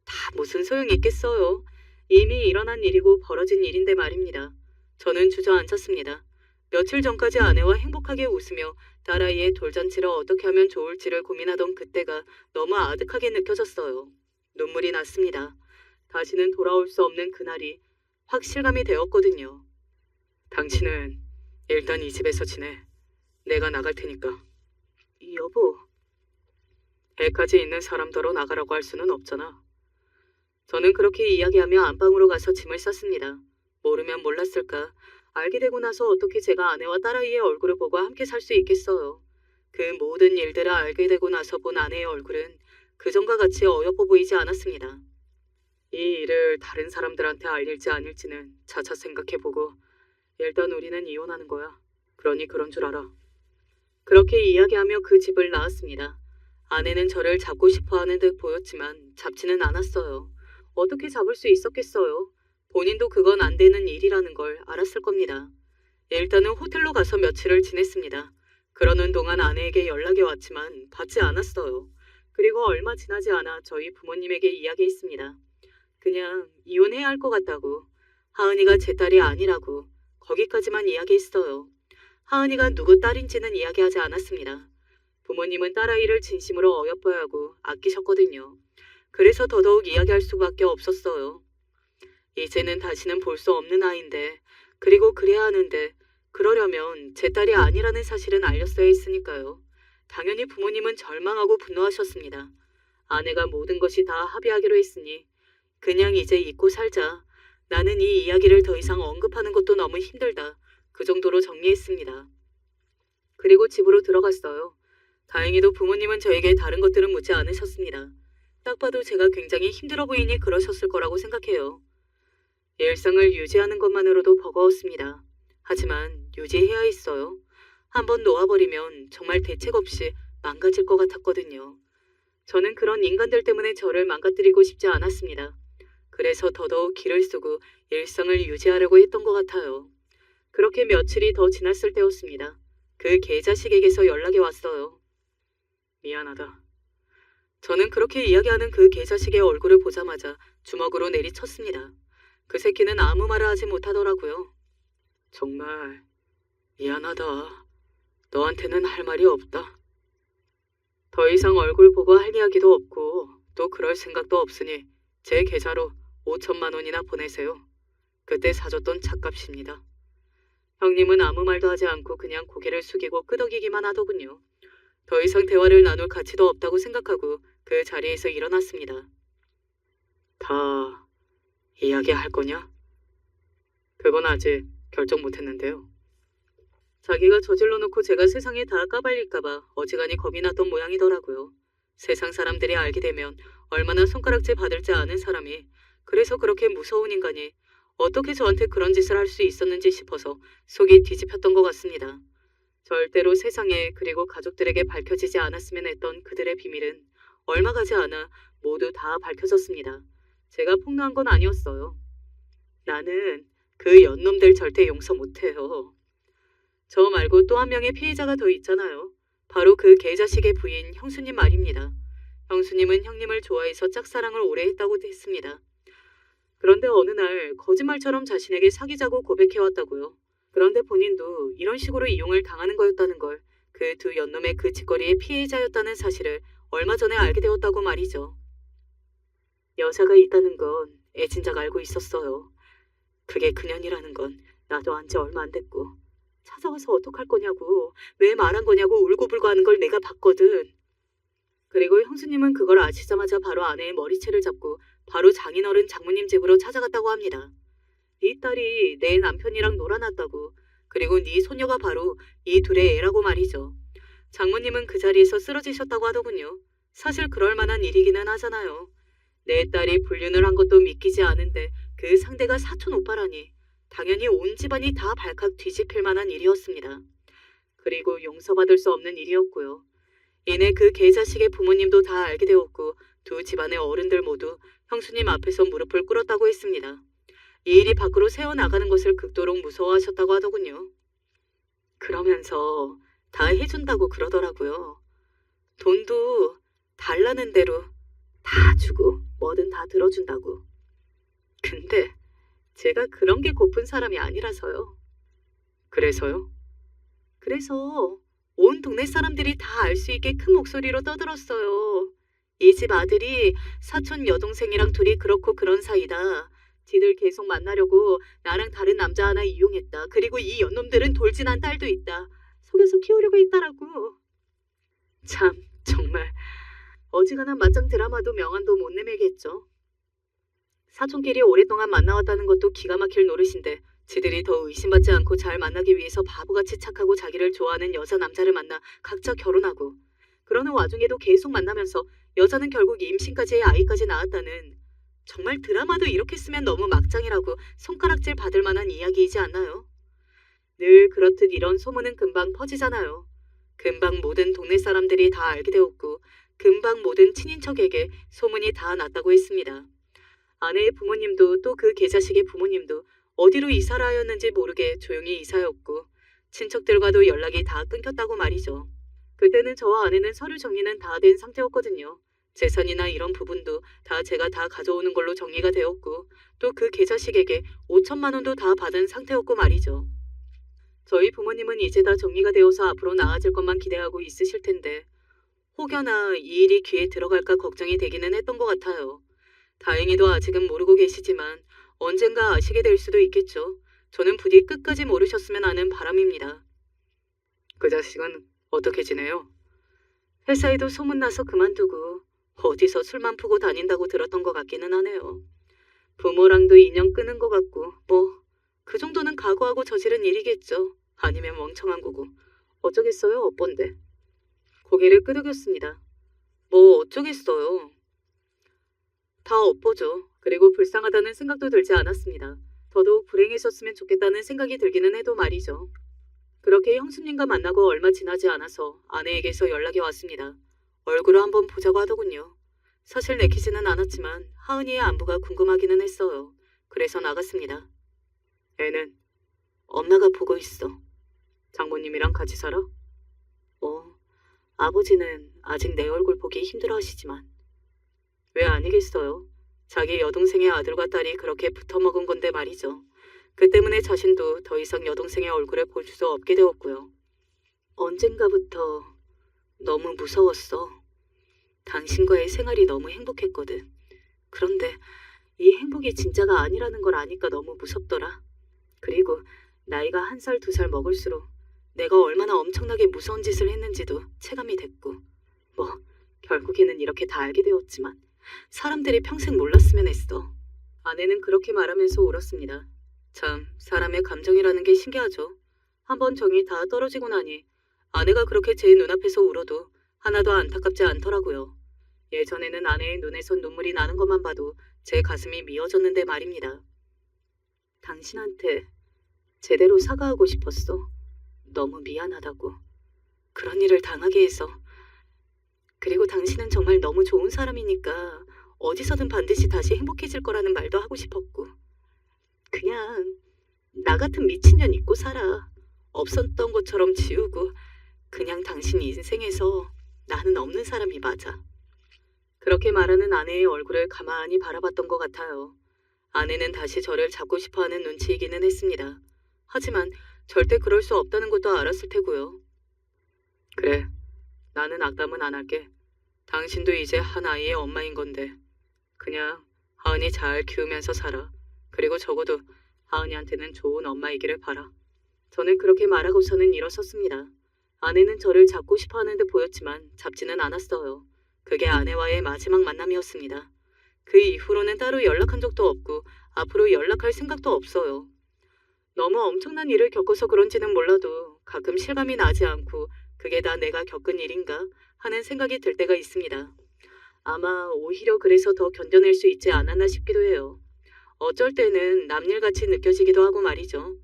다 무슨 소용이 있겠어요. 이미 일어난 일이고 벌어진 일인데 말입니다. 저는 주저앉았습니다. 며칠 전까지 아내와 행복하게 웃으며 딸아이의 돌잔치를 어떻게 하면 좋을지를 고민하던 그때가 너무 아득하게 느껴졌어요. 눈물이 났습니다. 다시는 돌아올 수 없는 그날이 확 실감이 되었거든요. 당신은 일단 이 집에서 지내. 내가 나갈 테니까. 여보. 애까지 있는 사람더러 나가라고 할 수는 없잖아. 저는 그렇게 이야기하며 안방으로 가서 짐을 쌌습니다. 모르면 몰랐을까. 알게 되고 나서 어떻게 제가 아내와 딸아이의 얼굴을 보고 함께 살 수 있겠어요. 그 모든 일들을 알게 되고 나서 본 아내의 얼굴은 그전과 같이 어여뻐 보이지 않았습니다. 이 일을 다른 사람들한테 알릴지 아닐지는 차차 생각해보고 일단 우리는 이혼하는 거야. 그러니 그런 줄 알아. 그렇게 이야기하며 그 집을 나왔습니다. 아내는 저를 잡고 싶어하는 듯 보였지만 잡지는 않았어요. 어떻게 잡을 수 있었겠어요. 본인도 그건 안 되는 일이라는 걸 알았을 겁니다. 일단은 호텔로 가서 며칠을 지냈습니다. 그러는 동안 아내에게 연락이 왔지만 받지 않았어요. 그리고 얼마 지나지 않아 저희 부모님에게 이야기했습니다. 그냥 이혼해야 할 것 같다고. 하은이가 제 딸이 아니라고. 거기까지만 이야기했어요. 하은이가 누구 딸인지는 이야기하지 않았습니다. 부모님은 딸아이를 진심으로 어여뻐하고 아끼셨거든요. 그래서 더더욱 이야기할 수밖에 없었어요. 이제는 다시는 볼 수 없는 아이인데 그리고 그래야 하는데 그러려면 제 딸이 아니라는 사실은 알렸어야 했으니까요. 당연히 부모님은 절망하고 분노하셨습니다. 아내가 모든 것이 다 합의하기로 했으니 그냥 이제 잊고 살자. 나는 이 이야기를 더 이상 언급하는 것도 너무 힘들다. 그 정도로 정리했습니다. 그리고 집으로 들어갔어요. 다행히도 부모님은 저에게 다른 것들은 묻지 않으셨습니다. 딱 봐도 제가 굉장히 힘들어 보이니 그러셨을 거라고 생각해요. 일상을 유지하는 것만으로도 버거웠습니다. 하지만 유지해야 했어요. 한번 놓아버리면 정말 대책 없이 망가질 것 같았거든요. 저는 그런 인간들 때문에 저를 망가뜨리고 싶지 않았습니다. 그래서 더더욱 기를 쓰고 일상을 유지하려고 했던 것 같아요. 그렇게 며칠이 더 지났을 때였습니다. 그 개자식에게서 연락이 왔어요. 미안하다. 저는 그렇게 이야기하는 그 개자식의 얼굴을 보자마자 주먹으로 내리쳤습니다. 그 새끼는 아무 말을 하지 못하더라고요. 정말 미안하다. 너한테는 할 말이 없다. 더 이상 얼굴 보고 할 이야기도 없고 또 그럴 생각도 없으니 제 계좌로 5천만 원이나 보내세요. 그때 사줬던 찻값입니다. 형님은 아무 말도 하지 않고 그냥 고개를 숙이고 끄덕이기만 하더군요. 더 이상 대화를 나눌 가치도 없다고 생각하고 그 자리에서 일어났습니다. 다 이야기할 거냐? 그건 아직 결정 못했는데요. 자기가 저질러 놓고 제가 세상에 다 까발릴까봐 어지간히 겁이 났던 모양이더라고요. 세상 사람들이 알게 되면 얼마나 손가락질 받을지 아는 사람이, 그래서 그렇게 무서운 인간이 어떻게 저한테 그런 짓을 할 수 있었는지 싶어서 속이 뒤집혔던 것 같습니다. 절대로 세상에 그리고 가족들에게 밝혀지지 않았으면 했던 그들의 비밀은 얼마 가지 않아 모두 다 밝혀졌습니다. 제가 폭로한 건 아니었어요. 나는 그 연놈들 절대 용서 못해요. 저 말고 또 한 명의 피해자가 더 있잖아요. 바로 그 개자식의 부인 형수님 말입니다. 형수님은 형님을 좋아해서 짝사랑을 오래 했다고 했습니다. 그런데 어느 날 거짓말처럼 자신에게 사귀자고 고백해왔다고요. 그런데 본인도 이런 식으로 이용을 당하는 거였다는 걸, 그 두 연놈의 그 짓거리의 피해자였다는 사실을 얼마 전에 알게 되었다고 말이죠. 여자가 있다는 건 애진작 알고 있었어요. 그게 그년이라는 건 나도 안 지 얼마 안 됐고, 찾아와서 어떡할 거냐고, 왜 말한 거냐고 울고불고 하는 걸 내가 봤거든. 그리고 형수님은 그걸 아시자마자 바로 아내의 머리채를 잡고 바로 장인어른 장모님 집으로 찾아갔다고 합니다. 네 딸이 내 남편이랑 놀아났다고, 그리고 네 소녀가 바로 이 둘의 애라고 말이죠. 장모님은 그 자리에서 쓰러지셨다고 하더군요. 사실 그럴 만한 일이기는 하잖아요. 내 딸이 불륜을 한 것도 믿기지 않은데 그 상대가 사촌 오빠라니 당연히 온 집안이 다 발칵 뒤집힐 만한 일이었습니다. 그리고 용서받을 수 없는 일이었고요. 이내 그 개자식의 부모님도 다 알게 되었고 두 집안의 어른들 모두 형수님 앞에서 무릎을 꿇었다고 했습니다. 이 일이 밖으로 새어나가는 것을 극도로 무서워하셨다고 하더군요. 그러면서 다 해준다고 그러더라고요. 돈도 달라는 대로 다 주고 뭐든 다 들어준다고. 근데 제가 그런 게 고픈 사람이 아니라서요. 그래서요? 그래서 온 동네 사람들이 다 알 수 있게 큰 목소리로 떠들었어요. 이 집 아들이 사촌 여동생이랑 둘이 그렇고 그런 사이다. 지들 계속 만나려고 나랑 다른 남자 하나 이용했다. 그리고 이 연놈들은 돌진한 딸도 있다. 속여서 키우려고 했다라고. 참 정말 어지간한 맞짱 드라마도 명함도 못 내밀겠죠. 사촌끼리 오랫동안 만나왔다는 것도 기가 막힐 노릇인데 지들이 더 의심받지 않고 잘 만나기 위해서 바보같이 착하고 자기를 좋아하는 여자 남자를 만나 각자 결혼하고, 그러는 와중에도 계속 만나면서 여자는 결국 임신까지 해 아이까지 낳았다는, 정말 드라마도 이렇게 쓰면 너무 막장이라고 손가락질 받을 만한 이야기이지 않나요? 늘 그렇듯 이런 소문은 금방 퍼지잖아요. 금방 모든 동네 사람들이 다 알게 되었고 금방 모든 친인척에게 소문이 다 났다고 했습니다. 아내의 부모님도 또 그 개자식의 부모님도 어디로 이사를 하였는지 모르게 조용히 이사였고 친척들과도 연락이 다 끊겼다고 말이죠. 그때는 저와 아내는 서류 정리는 다 된 상태였거든요. 재산이나 이런 부분도 다 제가 다 가져오는 걸로 정리가 되었고 또 그 개자식에게 5천만 원도 다 받은 상태였고 말이죠. 저희 부모님은 이제 다 정리가 되어서 앞으로 나아질 것만 기대하고 있으실 텐데 혹여나 이 일이 귀에 들어갈까 걱정이 되기는 했던 것 같아요. 다행히도 아직은 모르고 계시지만 언젠가 아시게 될 수도 있겠죠. 저는 부디 끝까지 모르셨으면 하는 바람입니다. 그 자식은 어떻게 지내요? 회사에도 소문나서 그만두고 어디서 술만 푸고 다닌다고 들었던 것 같기는 하네요. 부모랑도 인연 끊은 것 같고 뭐 그 정도는 각오하고 저지른 일이겠죠. 아니면 멍청한 거고 어쩌겠어요, 업본데. 고개를 끄덕였습니다. 뭐 어쩌겠어요. 다 업보죠. 그리고 불쌍하다는 생각도 들지 않았습니다. 더더욱 불행해졌으면 좋겠다는 생각이 들기는 해도 말이죠. 그렇게 형수님과 만나고 얼마 지나지 않아서 아내에게서 연락이 왔습니다. 얼굴을 한번 보자고 하더군요. 사실 내키지는 않았지만 하은이의 안부가 궁금하기는 했어요. 그래서 나갔습니다. 애는 엄마가 보고 있어. 장모님이랑 같이 살아? 아버지는 아직 내 얼굴 보기 힘들어 하시지만. 왜 아니겠어요. 자기 여동생의 아들과 딸이 그렇게 붙어먹은 건데 말이죠. 그 때문에 자신도 더 이상 여동생의 얼굴을 볼 수 없게 되었고요. 언젠가부터 너무 무서웠어. 당신과의 생활이 너무 행복했거든. 그런데 이 행복이 진짜가 아니라는 걸 아니까 너무 무섭더라. 그리고 나이가 1살, 2살 먹을수록 내가 얼마나 엄청나게 무서운 짓을 했는지도 체감이 됐고, 뭐 결국에는 이렇게 다 알게 되었지만 사람들이 평생 몰랐으면 했어. 아내는 그렇게 말하면서 울었습니다. 참, 사람의 감정이라는 게 신기하죠. 한번 정이 다 떨어지고 나니 아내가 그렇게 제 눈앞에서 울어도 하나도 안타깝지 않더라고요. 예전에는 아내의 눈에서 눈물이 나는 것만 봐도 제 가슴이 미어졌는데 말입니다. 당신한테 제대로 사과하고 싶었어. 너무 미안하다고. 그런 일을 당하게 해서. 그리고 당신은 정말 너무 좋은 사람이니까 어디서든 반드시 다시 행복해질 거라는 말도 하고 싶었고. 그냥 나 같은 미친년 잊고 살아. 없었던 것처럼 지우고 그냥 당신 인생에서 나는 없는 사람이 맞아. 그렇게 말하는 아내의 얼굴을 가만히 바라봤던 것 같아요. 아내는 다시 저를 잡고 싶어하는 눈치이기는 했습니다. 하지만 절대 그럴 수 없다는 것도 알았을 테고요. 그래, 나는 악담은 안 할게. 당신도 이제 한 아이의 엄마인 건데 그냥 하은이 잘 키우면서 살아. 그리고 적어도 하은이한테는 좋은 엄마이기를 바라. 저는 그렇게 말하고서는 일어섰습니다. 아내는 저를 잡고 싶어하는 듯 보였지만 잡지는 않았어요. 그게 아내와의 마지막 만남이었습니다. 그 이후로는 따로 연락한 적도 없고 앞으로 연락할 생각도 없어요. 너무 엄청난 일을 겪어서 그런지는 몰라도 가끔 실감이 나지 않고 그게 다 내가 겪은 일인가 하는 생각이 들 때가 있습니다. 아마 오히려 그래서 더 견뎌낼 수 있지 않았나 싶기도 해요. 어쩔 때는 남일같이 느껴지기도 하고 말이죠.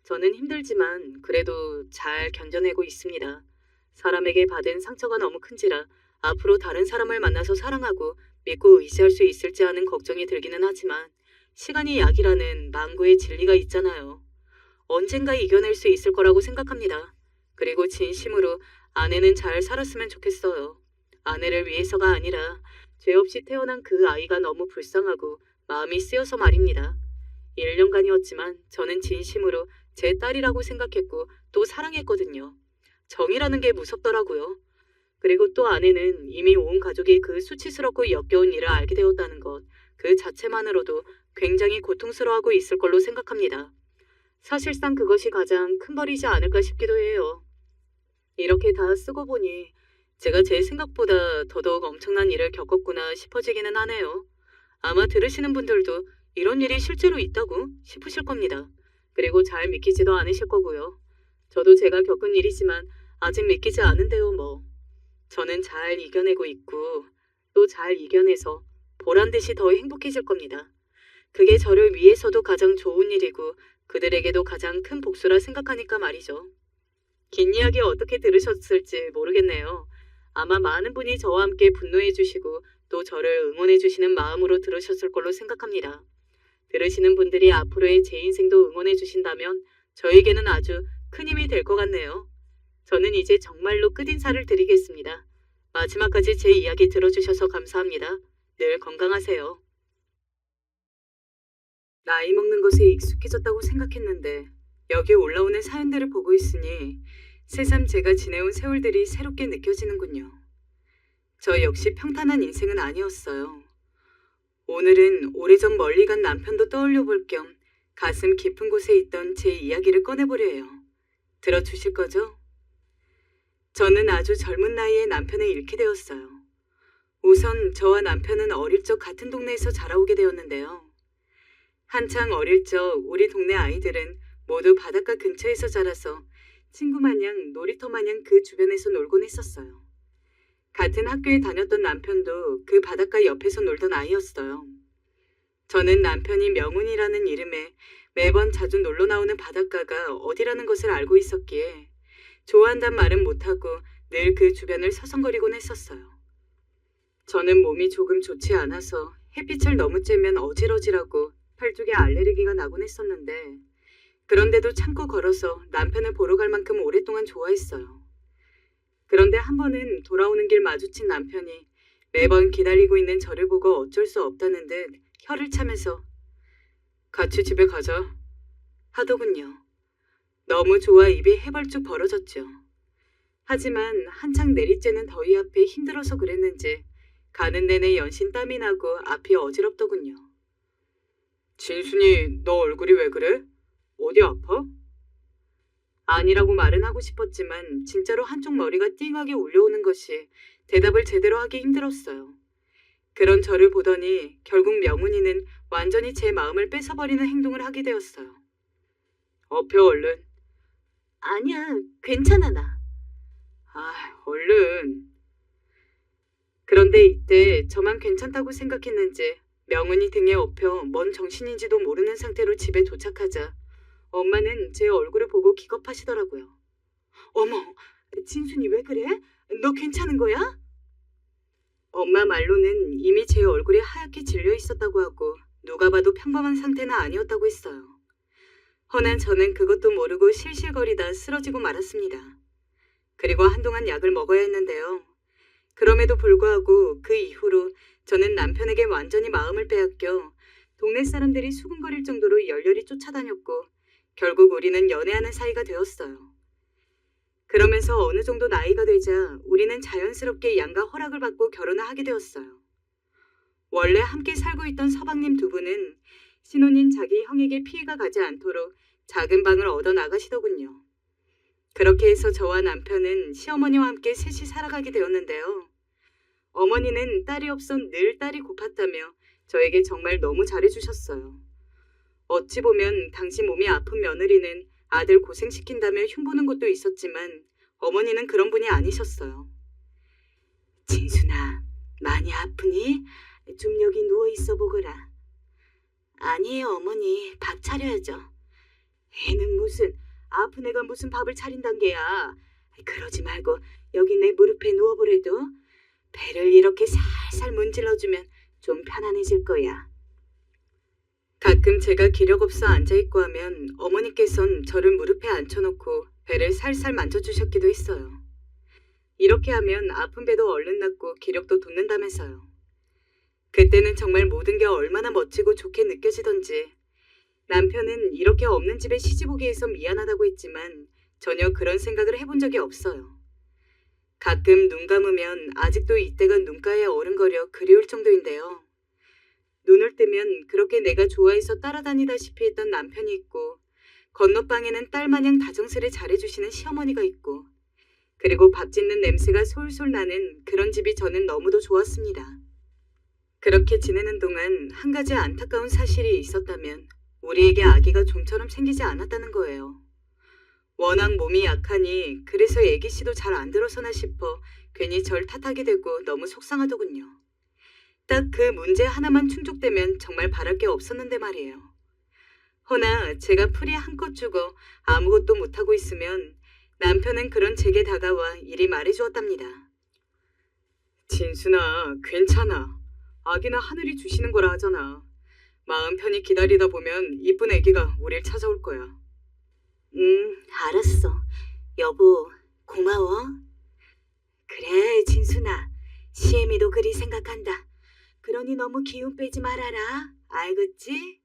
저는 힘들지만 그래도 잘 견뎌내고 있습니다. 사람에게 받은 상처가 너무 큰지라 앞으로 다른 사람을 만나서 사랑하고 믿고 의지할 수 있을지 하는 걱정이 들기는 하지만 시간이 약이라는 망구의 진리가 있잖아요. 언젠가 이겨낼 수 있을 거라고 생각합니다. 그리고 진심으로 아내는 잘 살았으면 좋겠어요. 아내를 위해서가 아니라 죄 없이 태어난 그 아이가 너무 불쌍하고 마음이 쓰여서 말입니다. 1년간이었지만 저는 진심으로 제 딸이라고 생각했고 또 사랑했거든요. 정이라는 게 무섭더라고요. 그리고 또 아내는 이미 온 가족이 그 수치스럽고 역겨운 일을 알게 되었다는 것, 그 자체만으로도 굉장히 고통스러워하고 있을 걸로 생각합니다. 사실상 그것이 가장 큰 벌이지 않을까 싶기도 해요. 이렇게 다 쓰고 보니 제가 제 생각보다 더더욱 엄청난 일을 겪었구나 싶어지기는 하네요. 아마 들으시는 분들도 이런 일이 실제로 있다고 싶으실 겁니다. 그리고 잘 믿기지도 않으실 거고요. 저도 제가 겪은 일이지만 아직 믿기지 않은데요 뭐. 저는 잘 이겨내고 있고 또 잘 이겨내서 보란듯이 더 행복해질 겁니다. 그게 저를 위해서도 가장 좋은 일이고 그들에게도 가장 큰 복수라 생각하니까 말이죠. 긴 이야기 어떻게 들으셨을지 모르겠네요. 아마 많은 분이 저와 함께 분노해 주시고 또 저를 응원해 주시는 마음으로 들으셨을 걸로 생각합니다. 들으시는 분들이 앞으로의 제 인생도 응원해 주신다면 저에게는 아주 큰 힘이 될 것 같네요. 저는 이제 정말로 끝인사를 드리겠습니다. 마지막까지 제 이야기 들어주셔서 감사합니다. 늘 건강하세요. 나이 먹는 것에 익숙해졌다고 생각했는데 여기 올라오는 사연들을 보고 있으니 새삼 제가 지내온 세월들이 새롭게 느껴지는군요. 저 역시 평탄한 인생은 아니었어요. 오늘은 오래전 멀리 간 남편도 떠올려 볼 겸 가슴 깊은 곳에 있던 제 이야기를 꺼내보려 해요. 들어주실 거죠? 저는 아주 젊은 나이에 남편을 잃게 되었어요. 우선 저와 남편은 어릴 적 같은 동네에서 자라오게 되었는데요. 한창 어릴 적 우리 동네 아이들은 모두 바닷가 근처에서 자라서 친구 마냥 놀이터 마냥 그 주변에서 놀곤 했었어요. 같은 학교에 다녔던 남편도 그 바닷가 옆에서 놀던 아이였어요. 저는 남편이 명운이라는 이름에 매번 자주 놀러 나오는 바닷가가 어디라는 것을 알고 있었기에 좋아한단 말은 못하고 늘 그 주변을 서성거리곤 했었어요. 저는 몸이 조금 좋지 않아서 햇빛을 너무 쬐면 어질어질하고 팔뚝에 알레르기가 나곤 했었는데 그런데도 참고 걸어서 남편을 보러 갈 만큼 오랫동안 좋아했어요. 그런데 한 번은 돌아오는 길 마주친 남편이 매번 기다리고 있는 저를 보고 어쩔 수 없다는 듯 혀를 차면서 같이 집에 가자 하더군요. 너무 좋아 입이 해벌쭉 벌어졌죠. 하지만 한창 내리쬐는 더위 앞에 힘들어서 그랬는지 가는 내내 연신 땀이 나고 앞이 어지럽더군요. 진순이, 너 얼굴이 왜 그래? 어디 아파? 아니라고 말은 하고 싶었지만 진짜로 한쪽 머리가 띵하게 울려오는 것이 대답을 제대로 하기 힘들었어요. 그런 저를 보더니 결국 명훈이는 완전히 제 마음을 뺏어버리는 행동을 하게 되었어요. 업혀 얼른. 아니야, 괜찮아 나. 얼른. 그런데 이때 저만 괜찮다고 생각했는지 명훈이 등에 업혀 뭔 정신인지도 모르는 상태로 집에 도착하자 엄마는 제 얼굴을 보고 기겁하시더라고요. 어머, 진순이 왜 그래? 너 괜찮은 거야? 엄마 말로는 이미 제 얼굴이 하얗게 질려 있었다고 하고 누가 봐도 평범한 상태는 아니었다고 했어요. 허난 저는 그것도 모르고 실실거리다 쓰러지고 말았습니다. 그리고 한동안 약을 먹어야 했는데요. 그럼에도 불구하고 그 이후로 저는 남편에게 완전히 마음을 빼앗겨 동네 사람들이 수군거릴 정도로 열렬히 쫓아다녔고 결국 우리는 연애하는 사이가 되었어요. 그러면서 어느 정도 나이가 되자 우리는 자연스럽게 양가 허락을 받고 결혼을 하게 되었어요. 원래 함께 살고 있던 서방님 두 분은 신혼인 자기 형에게 피해가 가지 않도록 작은 방을 얻어 나가시더군요. 그렇게 해서 저와 남편은 시어머니와 함께 셋이 살아가게 되었는데요. 어머니는 딸이 없어 늘 딸이 고팠다며 저에게 정말 너무 잘해주셨어요. 어찌 보면 당시 몸이 아픈 며느리는 아들 고생시킨다며 흉보는 것도 있었지만 어머니는 그런 분이 아니셨어요. 진순아, 많이 아프니? 좀 여기 누워있어 보거라. 아니에요 어머니, 밥 차려야죠. 애는 무슨, 아픈 애가 무슨 밥을 차린단 게야. 그러지 말고 여기 내 무릎에 누워보래도 배를 이렇게 살살 문질러주면 좀 편안해질 거야. 가끔 제가 기력 없어 앉아있고 하면 어머니께선 저를 무릎에 앉혀놓고 배를 살살 만져주셨기도 했어요. 이렇게 하면 아픈 배도 얼른 낫고 기력도 돋는다면서요. 그때는 정말 모든 게 얼마나 멋지고 좋게 느껴지던지 남편은 이렇게 없는 집에 시집오게 해서 미안하다고 했지만 전혀 그런 생각을 해본 적이 없어요. 가끔 눈 감으면 아직도 이때가 눈가에 어른거려 그리울 정도인데요. 눈을 뜨면 그렇게 내가 좋아해서 따라다니다시피 했던 남편이 있고 건너방에는 딸마냥 다정스레 잘해주시는 시어머니가 있고 그리고 밥 짓는 냄새가 솔솔 나는 그런 집이 저는 너무도 좋았습니다. 그렇게 지내는 동안 한 가지 안타까운 사실이 있었다면 우리에게 아기가 좀처럼 생기지 않았다는 거예요. 워낙 몸이 약하니 그래서 애기씨도 잘 안 들어서나 싶어 괜히 절 탓하게 되고 너무 속상하더군요. 딱 그 문제 하나만 충족되면 정말 바랄 게 없었는데 말이에요. 허나 제가 풀이 한껏 죽어 아무것도 못하고 있으면 남편은 그런 제게 다가와 이리 말해주었답니다. 진순아, 괜찮아. 아기는 하늘이 주시는 거라 하잖아. 마음 편히 기다리다 보면 이쁜 아기가 우릴 찾아올 거야. 알았어. 여보, 고마워. 그래, 진순아. 시애미도 그리 생각한다. 그러니 너무 기운 빼지 말아라. 알겠지?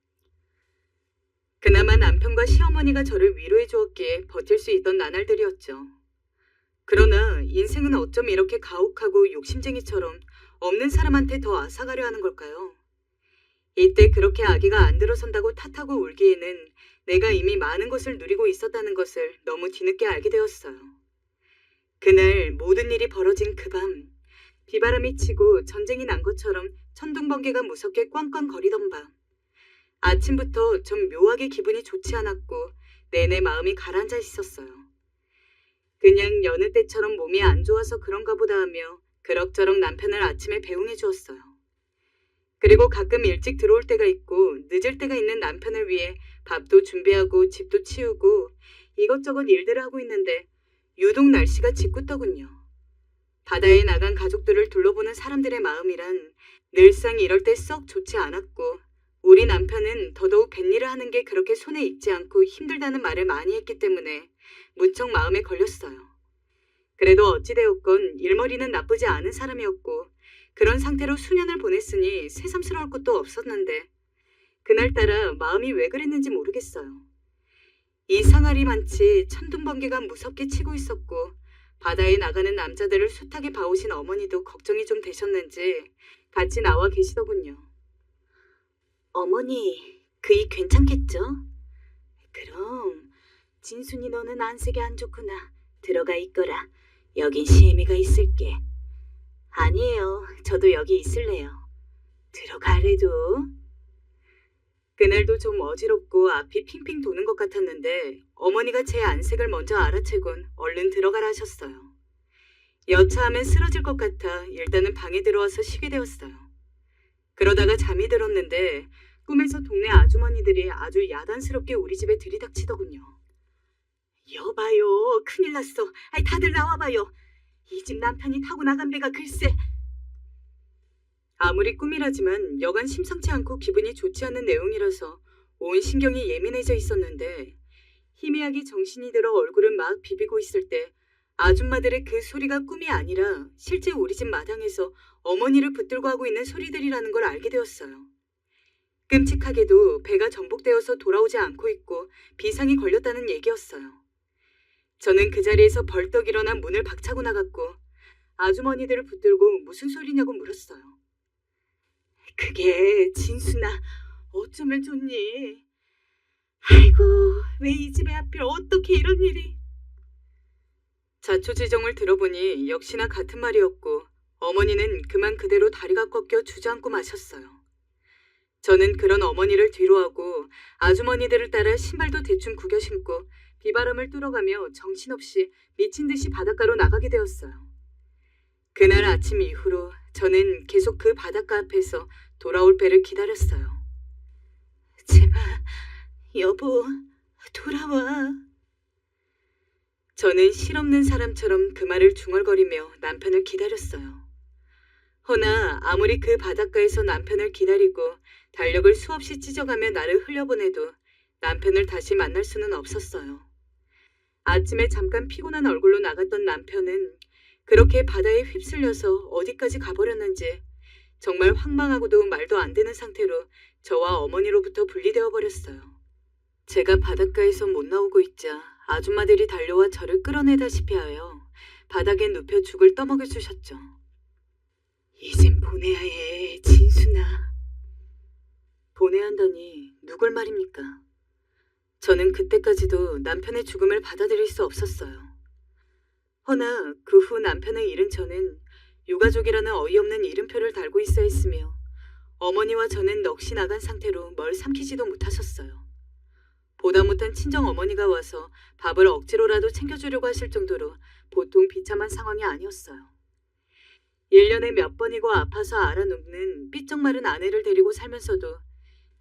그나마 남편과 시어머니가 저를 위로해 주었기에 버틸 수 있던 나날들이었죠. 그러나 인생은 어쩜 이렇게 가혹하고 욕심쟁이처럼 없는 사람한테 더 앗아가려 하는 걸까요? 이때 그렇게 아기가 안 들어선다고 탓하고 울기에는 내가 이미 많은 것을 누리고 있었다는 것을 너무 뒤늦게 알게 되었어요. 그날 모든 일이 벌어진 그 밤, 비바람이 치고 전쟁이 난 것처럼 천둥번개가 무섭게 꽝꽝거리던 밤, 아침부터 전 묘하게 기분이 좋지 않았고 내내 마음이 가라앉아 있었어요. 그냥 여느 때처럼 몸이 안 좋아서 그런가 보다 하며 그럭저럭 남편을 아침에 배웅해 주었어요. 그리고 가끔 일찍 들어올 때가 있고 늦을 때가 있는 남편을 위해 밥도 준비하고 집도 치우고 이것저것 일들을 하고 있는데 유독 날씨가 짓궂더군요. 바다에 나간 가족들을 둘러보는 사람들의 마음이란 늘상 이럴 때 썩 좋지 않았고 우리 남편은 더더욱 뱃일을 하는 게 그렇게 손에 익지 않고 힘들다는 말을 많이 했기 때문에 무척 마음에 걸렸어요. 그래도 어찌되었건 일머리는 나쁘지 않은 사람이었고 그런 상태로 수년을 보냈으니 새삼스러울 것도 없었는데 그날따라 마음이 왜 그랬는지 모르겠어요. 이 상아리 많지 천둥번개가 무섭게 치고 있었고 바다에 나가는 남자들을 숱하게 봐오신 어머니도 걱정이 좀 되셨는지 같이 나와 계시더군요. 어머니, 그이 괜찮겠죠? 그럼 진순이 너는 안색이 안 좋구나. 들어가 있거라. 여긴 시애미가 있을게. 아니에요. 저도 여기 있을래요. 들어가래도. 그날도 좀 어지럽고 앞이 핑핑 도는 것 같았는데 어머니가 제 안색을 먼저 알아채곤 얼른 들어가라 하셨어요. 여차하면 쓰러질 것 같아 일단은 방에 들어와서 쉬게 되었어요. 그러다가 잠이 들었는데 꿈에서 동네 아주머니들이 아주 야단스럽게 우리 집에 들이닥치더군요. 여봐요. 큰일 났어. 아이, 다들 나와봐요. 이 집 남편이 타고 나간 배가 글쎄. 아무리 꿈이라지만 여간 심상치 않고 기분이 좋지 않은 내용이라서 온 신경이 예민해져 있었는데 희미하게 정신이 들어 얼굴을 막 비비고 있을 때 아줌마들의 그 소리가 꿈이 아니라 실제 우리 집 마당에서 어머니를 붙들고 하고 있는 소리들이라는 걸 알게 되었어요. 끔찍하게도 배가 전복되어서 돌아오지 않고 있고 비상이 걸렸다는 얘기였어요. 저는 그 자리에서 벌떡 일어나 문을 박차고 나갔고 아주머니들을 붙들고 무슨 소리냐고 물었어요. 그게 진순아, 어쩌면 좋니? 아이고, 왜 이 집에 하필 어떻게 이런 일이? 자초지종을 들어보니 역시나 같은 말이었고 어머니는 그만 그대로 다리가 꺾여 주저앉고 마셨어요. 저는 그런 어머니를 뒤로하고 아주머니들을 따라 신발도 대충 구겨 신고 비바람을 뚫어가며 정신없이 미친 듯이 바닷가로 나가게 되었어요. 그날 아침 이후로 저는 계속 그 바닷가 앞에서 돌아올 배를 기다렸어요. 제발, 여보, 돌아와. 저는 실없는 사람처럼 그 말을 중얼거리며 남편을 기다렸어요. 허나 아무리 그 바닷가에서 남편을 기다리고 달력을 수없이 찢어가며 나를 흘려보내도 남편을 다시 만날 수는 없었어요. 아침에 잠깐 피곤한 얼굴로 나갔던 남편은 그렇게 바다에 휩쓸려서 어디까지 가버렸는지 정말 황망하고도 말도 안 되는 상태로 저와 어머니로부터 분리되어 버렸어요. 제가 바닷가에서 못 나오고 있자 아줌마들이 달려와 저를 끌어내다시피 하여 바닥에 눕혀 죽을 떠먹여 주셨죠. 이젠 보내야 해, 진순아. 보내야 한다니 누굴 말입니까? 저는 그때까지도 남편의 죽음을 받아들일 수 없었어요. 허나 그 후 남편을 잃은 저는 유가족이라는 어이없는 이름표를 달고 있어야 했으며 어머니와 저는 넋이 나간 상태로 뭘 삼키지도 못하셨어요. 보다 못한 친정 어머니가 와서 밥을 억지로라도 챙겨주려고 하실 정도로 보통 비참한 상황이 아니었어요. 1년에 몇 번이고 아파서 알아눕는 삐쩍 마른 아내를 데리고 살면서도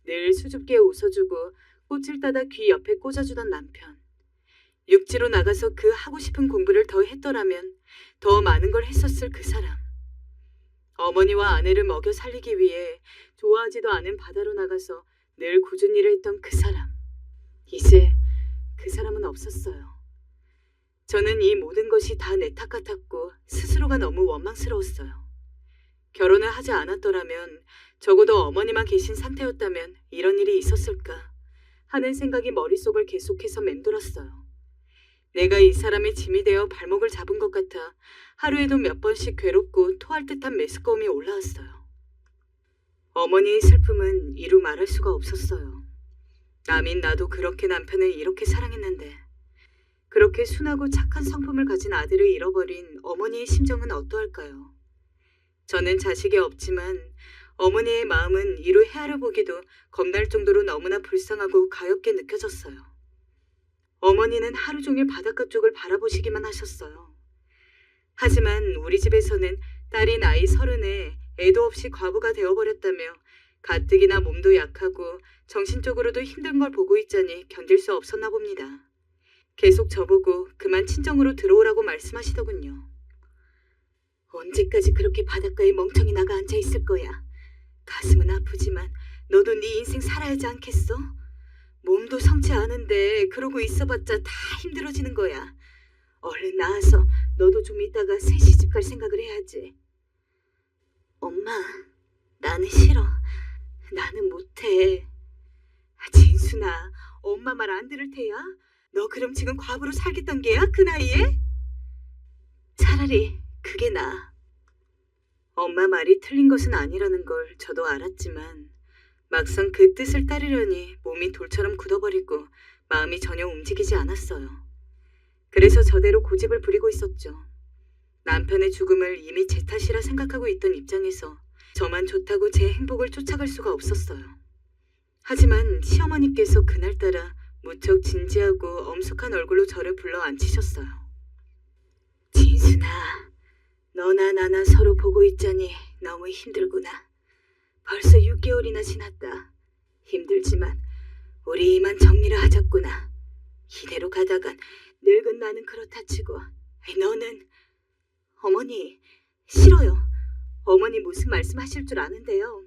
늘 수줍게 웃어주고 꽃을 따다 귀 옆에 꽂아주던 남편. 육지로 나가서 그 하고 싶은 공부를 더 했더라면 더 많은 걸 했었을 그 사람. 어머니와 아내를 먹여 살리기 위해 좋아하지도 않은 바다로 나가서 늘 굳은 일을 했던 그 사람. 이제 그 사람은 없었어요. 저는 이 모든 것이 다 내 탓 같았고 스스로가 너무 원망스러웠어요. 결혼을 하지 않았더라면 적어도 어머니만 계신 상태였다면 이런 일이 있었을까 하는 생각이 머릿속을 계속해서 맴돌았어요. 내가 이 사람의 짐이 되어 발목을 잡은 것 같아 하루에도 몇 번씩 괴롭고 토할 듯한 메스꺼움이 올라왔어요. 어머니의 슬픔은 이루 말할 수가 없었어요. 남인 나도 그렇게 남편을 이렇게 사랑했는데 그렇게 순하고 착한 성품을 가진 아들을 잃어버린 어머니의 심정은 어떠할까요? 저는 자식이 없지만 어머니의 마음은 이루 헤아려 보기도 겁날 정도로 너무나 불쌍하고 가엾게 느껴졌어요. 어머니는 하루 종일 바닷가 쪽을 바라보시기만 하셨어요. 하지만 우리 집에서는 딸이 나이 30에 애도 없이 과부가 되어버렸다며 가뜩이나 몸도 약하고 정신적으로도 힘든 걸 보고 있자니 견딜 수 없었나 봅니다. 계속 저보고 그만 친정으로 들어오라고 말씀하시더군요. 언제까지 그렇게 바닷가에 멍청이 나가 앉아있을 거야. 가슴은 아프지만 너도 네 인생 살아야지 않겠어? 몸도 성치 않은데 그러고 있어봤자 다 힘들어지는 거야. 얼른 나와서 너도 좀 이따가 새 시집 갈 생각을 해야지. 엄마, 나는 싫어. 나는 못해. 진순아, 엄마 말 안 들을 테야? 너 그럼 지금 과부로 살겠단 게야? 그 나이에? 차라리 그게 나아. 엄마 말이 틀린 것은 아니라는 걸 저도 알았지만 막상 그 뜻을 따르려니 몸이 돌처럼 굳어버리고 마음이 전혀 움직이지 않았어요. 그래서 저대로 고집을 부리고 있었죠. 남편의 죽음을 이미 제 탓이라 생각하고 있던 입장에서 저만 좋다고 제 행복을 쫓아갈 수가 없었어요. 하지만 시어머니께서 그날따라 무척 진지하고 엄숙한 얼굴로 저를 불러 앉히셨어요. 진순아, 너나 나나 서로 보고 있자니 너무 힘들구나. 벌써 6개월이나 지났다. 힘들지만 우리 이만 정리를 하자꾸나. 이대로 가다간 늙은 나는 그렇다 치고 너는... 어머니, 싫어요. 어머니 무슨 말씀하실 줄 아는데요.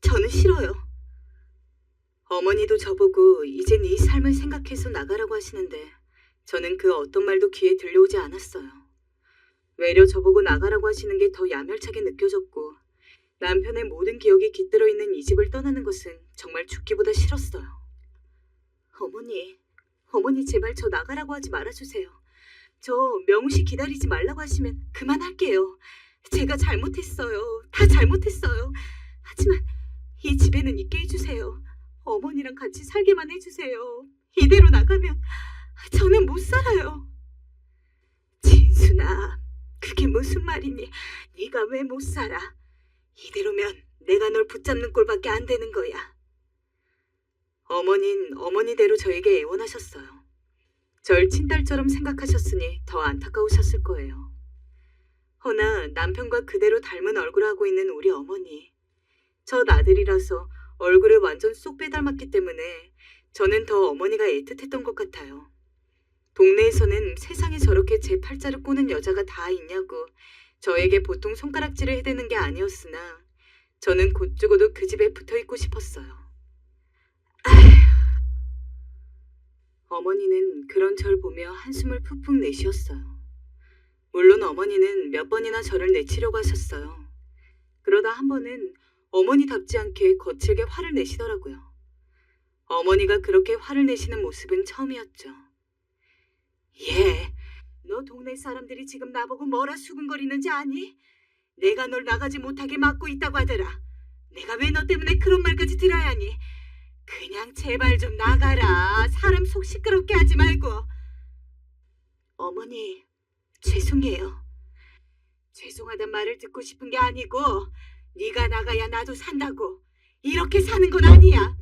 저는 싫어요. 어머니도 저보고 이제 네 삶을 생각해서 나가라고 하시는데 저는 그 어떤 말도 귀에 들려오지 않았어요. 외려 저보고 나가라고 하시는 게 더 야멸차게 느껴졌고 남편의 모든 기억이 깃들어 있는 이 집을 떠나는 것은 정말 죽기보다 싫었어요. 어머니 제발 저 나가라고 하지 말아주세요. 저 명우 씨 기다리지 말라고 하시면 그만할게요. 제가 잘못했어요. 다 잘못했어요. 하지만 이 집에는 있게 해주세요. 어머니랑 같이 살게만 해주세요. 이대로 나가면 저는 못 살아요. 진순아, 그게 무슨 말이니? 네가 왜 못 살아? 이대로면 내가 널 붙잡는 꼴밖에 안 되는 거야. 어머니는 어머니대로 저에게 애원하셨어요. 절 친딸처럼 생각하셨으니 더 안타까우셨을 거예요. 허나 남편과 그대로 닮은 얼굴을 하고 있는 우리 어머니. 첫 아들이라서 얼굴을 완전 쏙 빼닮았기 때문에 저는 더 어머니가 애틋했던 것 같아요. 동네에서는 세상에 저렇게 제 팔자를 꼬는 여자가 다 있냐고 저에게 보통 손가락질을 해대는 게 아니었으나 저는 곧 죽어도 그 집에 붙어있고 싶었어요. 어머니는 그런 절 보며 한숨을 푹푹 내쉬었어요. 물론 어머니는 몇 번이나 저를 내치려고 하셨어요. 그러다 한 번은 어머니답지 않게 거칠게 화를 내시더라고요. 어머니가 그렇게 화를 내시는 모습은 처음이었죠. 너 동네 사람들이 지금 나보고 뭐라 수근거리는지 아니? 내가 널 나가지 못하게 막고 있다고 하더라. 내가 왜 너 때문에 그런 말까지 들어야 하니? 그냥 제발 좀 나가라. 사람 속 시끄럽게 하지 말고. 어머니, 죄송해요. 죄송하단 말을 듣고 싶은 게 아니고 네가 나가야 나도 산다고. 이렇게 사는 건 아니야.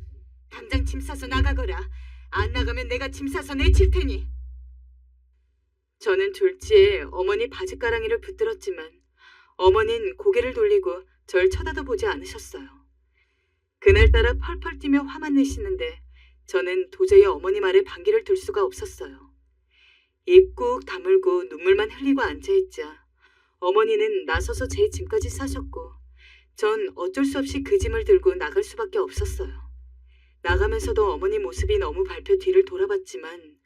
당장 짐 싸서 나가거라. 안 나가면 내가 짐 싸서 내칠 테니. 저는 졸지에 어머니 바짓가랑이를 붙들었지만 어머니는 고개를 돌리고 절 쳐다도 보지 않으셨어요. 그날따라 펄펄 뛰며 화만 내시는데 저는 도저히 어머니 말에 반기를 둘 수가 없었어요. 입 꾹 다물고 눈물만 흘리고 앉아있자 어머니는 나서서 제 짐까지 싸셨고 전 어쩔 수 없이 그 짐을 들고 나갈 수밖에 없었어요. 나가면서도 어머니 모습이 너무 밟혀 뒤를 돌아봤지만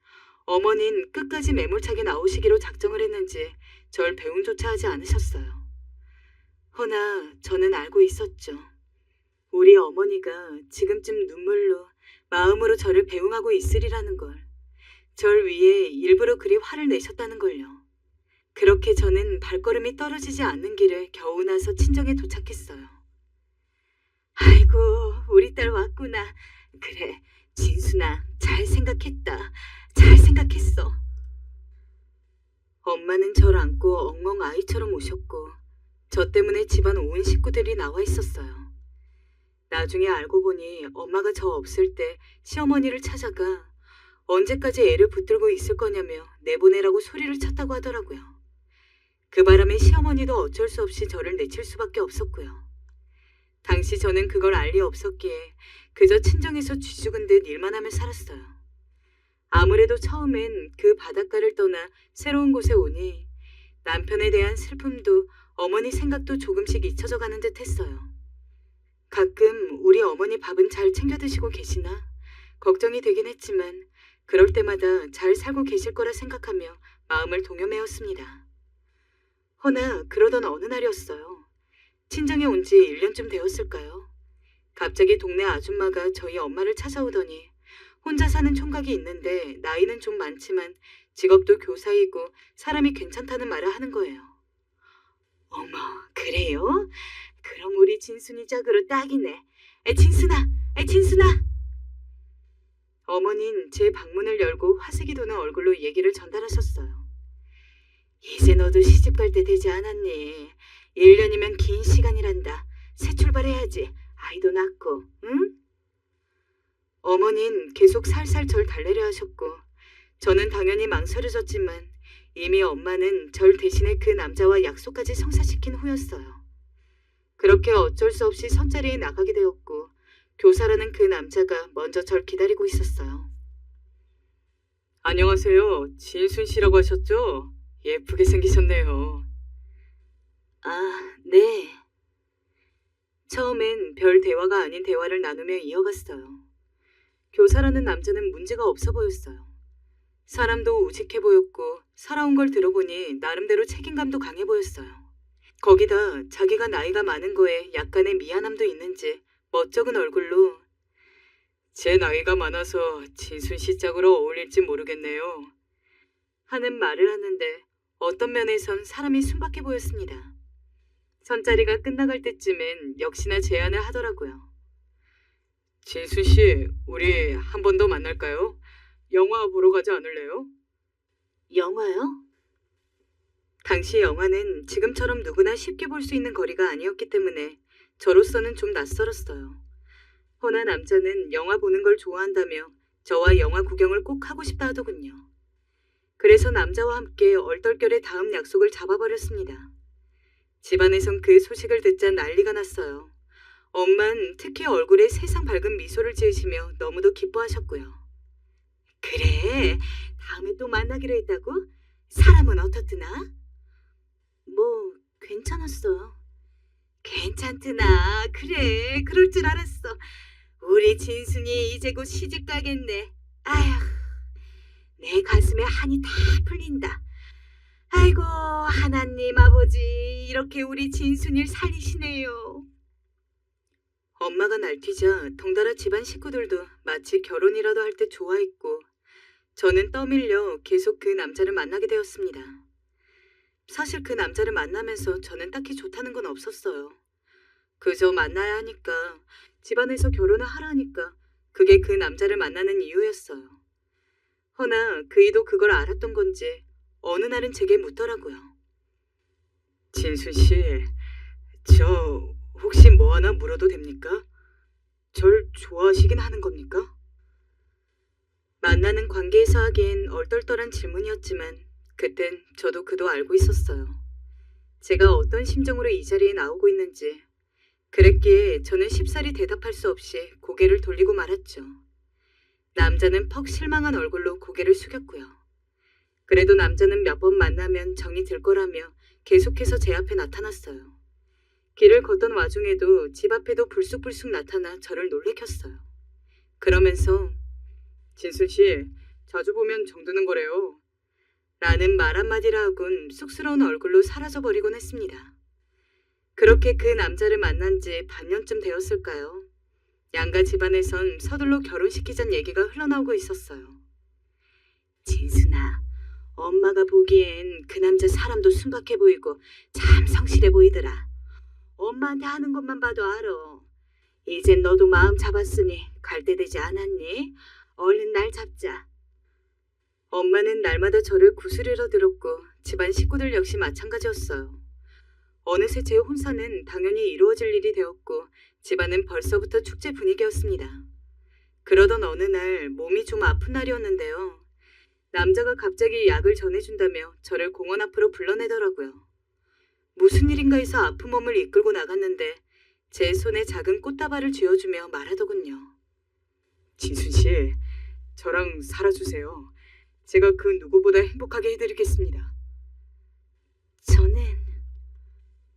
어머니는 끝까지 매몰차게 나오시기로 작정을 했는지 절 배웅조차 하지 않으셨어요. 허나 저는 알고 있었죠. 우리 어머니가 지금쯤 눈물로 마음으로 저를 배웅하고 있으리라는 걸. 절 위해 일부러 그리 화를 내셨다는 걸요. 그렇게 저는 발걸음이 떨어지지 않는 길을 겨우 나서 친정에 도착했어요. 아이고, 우리 딸 왔구나. 그래, 진순아, 잘 생각했다. 잘 생각했어. 엄마는 절 안고 엉엉 아이처럼 우셨고 저 때문에 집안 온 식구들이 나와 있었어요. 나중에 알고 보니 엄마가 저 없을 때 시어머니를 찾아가 언제까지 애를 붙들고 있을 거냐며 내보내라고 소리를 쳤다고 하더라고요. 그 바람에 시어머니도 어쩔 수 없이 저를 내칠 수밖에 없었고요. 당시 저는 그걸 알 리 없었기에 그저 친정에서 쥐죽은 듯 일만 하며 살았어요. 아무래도 처음엔 그 바닷가를 떠나 새로운 곳에 오니 남편에 대한 슬픔도 어머니 생각도 조금씩 잊혀져 가는 듯 했어요. 가끔 우리 어머니 밥은 잘 챙겨 드시고 계시나 걱정이 되긴 했지만 그럴 때마다 잘 살고 계실 거라 생각하며 마음을 동요매었습니다. 허나 그러던 어느 날이었어요. 친정에 온 지 1년쯤 되었을까요? 갑자기 동네 아줌마가 저희 엄마를 찾아오더니 혼자 사는 총각이 있는데 나이는 좀 많지만 직업도 교사이고 사람이 괜찮다는 말을 하는 거예요. 어머, 그래요? 그럼 우리 진순이 짝으로 딱이네. 진순아, 진순아. 어머니는 제 방문을 열고 화색이 도는 얼굴로 얘기를 전달하셨어요. 이제 너도 시집 갈 때 되지 않았니? 1년이면 긴 시간이란다. 새 출발해야지. 아이도 낳고, 응? 어머니는 계속 살살 절 달래려 하셨고 저는 당연히 망설여졌지만 이미 엄마는 절 대신에 그 남자와 약속까지 성사시킨 후였어요. 그렇게 어쩔 수 없이 선자리에 나가게 되었고 교사라는 그 남자가 먼저 절 기다리고 있었어요. 안녕하세요. 진순 씨라고 하셨죠? 예쁘게 생기셨네요. 아, 네. 처음엔 별 대화가 아닌 대화를 나누며 이어갔어요. 교사라는 남자는 문제가 없어 보였어요. 사람도 우직해 보였고 살아온 걸 들어보니 나름대로 책임감도 강해 보였어요. 거기다 자기가 나이가 많은 거에 약간의 미안함도 있는지 멋쩍은 얼굴로 제 나이가 많아서 진순 씨 짝으로 어울릴지 모르겠네요. 하는 말을 하는데 어떤 면에선 사람이 순박해 보였습니다. 선자리가 끝나갈 때쯤엔 역시나 제안을 하더라고요. 진순 씨, 우리 한 번 더 만날까요? 영화 보러 가지 않을래요? 영화요? 당시 영화는 지금처럼 누구나 쉽게 볼 수 있는 거리가 아니었기 때문에 저로서는 좀 낯설었어요. 허나 남자는 영화 보는 걸 좋아한다며 저와 영화 구경을 꼭 하고 싶다 하더군요. 그래서 남자와 함께 얼떨결에 다음 약속을 잡아버렸습니다. 집안에선 그 소식을 듣자 난리가 났어요. 엄만 특히 얼굴에 세상 밝은 미소를 지으시며 너무도 기뻐하셨고요. 그래, 다음에 또 만나기로 했다고? 사람은 어떻드나? 뭐, 괜찮았어. 괜찮드나? 그래, 그럴 줄 알았어. 우리 진순이 이제 곧 시집 가겠네. 아휴, 내 가슴에 한이 다 풀린다. 아이고, 하나님 아버지, 이렇게 우리 진순이를 살리시네요. 엄마가 날뛰자 덩달아 집안 식구들도 마치 결혼이라도 할 때 좋아했고 저는 떠밀려 계속 그 남자를 만나게 되었습니다. 사실 그 남자를 만나면서 저는 딱히 좋다는 건 없었어요. 그저 만나야 하니까, 집안에서 결혼을 하라니까 그게 그 남자를 만나는 이유였어요. 허나 그이도 그걸 알았던 건지 어느 날은 제게 묻더라고요. 진순 씨, 저 혹시 뭐 하나 물어도 됩니까? 절 좋아하시긴 하는 겁니까? 만나는 관계에서 하기엔 얼떨떨한 질문이었지만 그땐 저도 그도 알고 있었어요. 제가 어떤 심정으로 이 자리에 나오고 있는지. 그랬기에 저는 쉽사리 대답할 수 없이 고개를 돌리고 말았죠. 남자는 퍽 실망한 얼굴로 고개를 숙였고요. 그래도 남자는 몇 번 만나면 정이 들 거라며 계속해서 제 앞에 나타났어요. 길을 걷던 와중에도 집 앞에도 불쑥불쑥 나타나 저를 놀래켰어요. 그러면서 진순 씨, 자주 보면 정드는 거래요. 라는 말 한마디를 하곤 쑥스러운 얼굴로 사라져버리곤 했습니다. 그렇게 그 남자를 만난 지 반년쯤 되었을까요? 양가 집안에선 서둘러 결혼시키자는 얘기가 흘러나오고 있었어요. 진순아, 엄마가 보기엔 그 남자 사람도 순박해 보이고 참 성실해 보이더라. 엄마한테 하는 것만 봐도 알아. 이젠 너도 마음 잡았으니 갈 때 되지 않았니? 얼른 날 잡자. 엄마는 날마다 저를 구스리러 들었고 집안 식구들 역시 마찬가지였어요. 어느새 제 혼사는 당연히 이루어질 일이 되었고 집안은 벌써부터 축제 분위기였습니다. 그러던 어느 날 몸이 좀 아픈 날이었는데요. 남자가 갑자기 약을 전해준다며 저를 공원 앞으로 불러내더라고요. 무슨 일인가 해서 아픈 몸을 이끌고 나갔는데 제 손에 작은 꽃다발을 쥐어주며 말하더군요. 진순 씨, 저랑 살아주세요. 제가 그 누구보다 행복하게 해드리겠습니다. 저는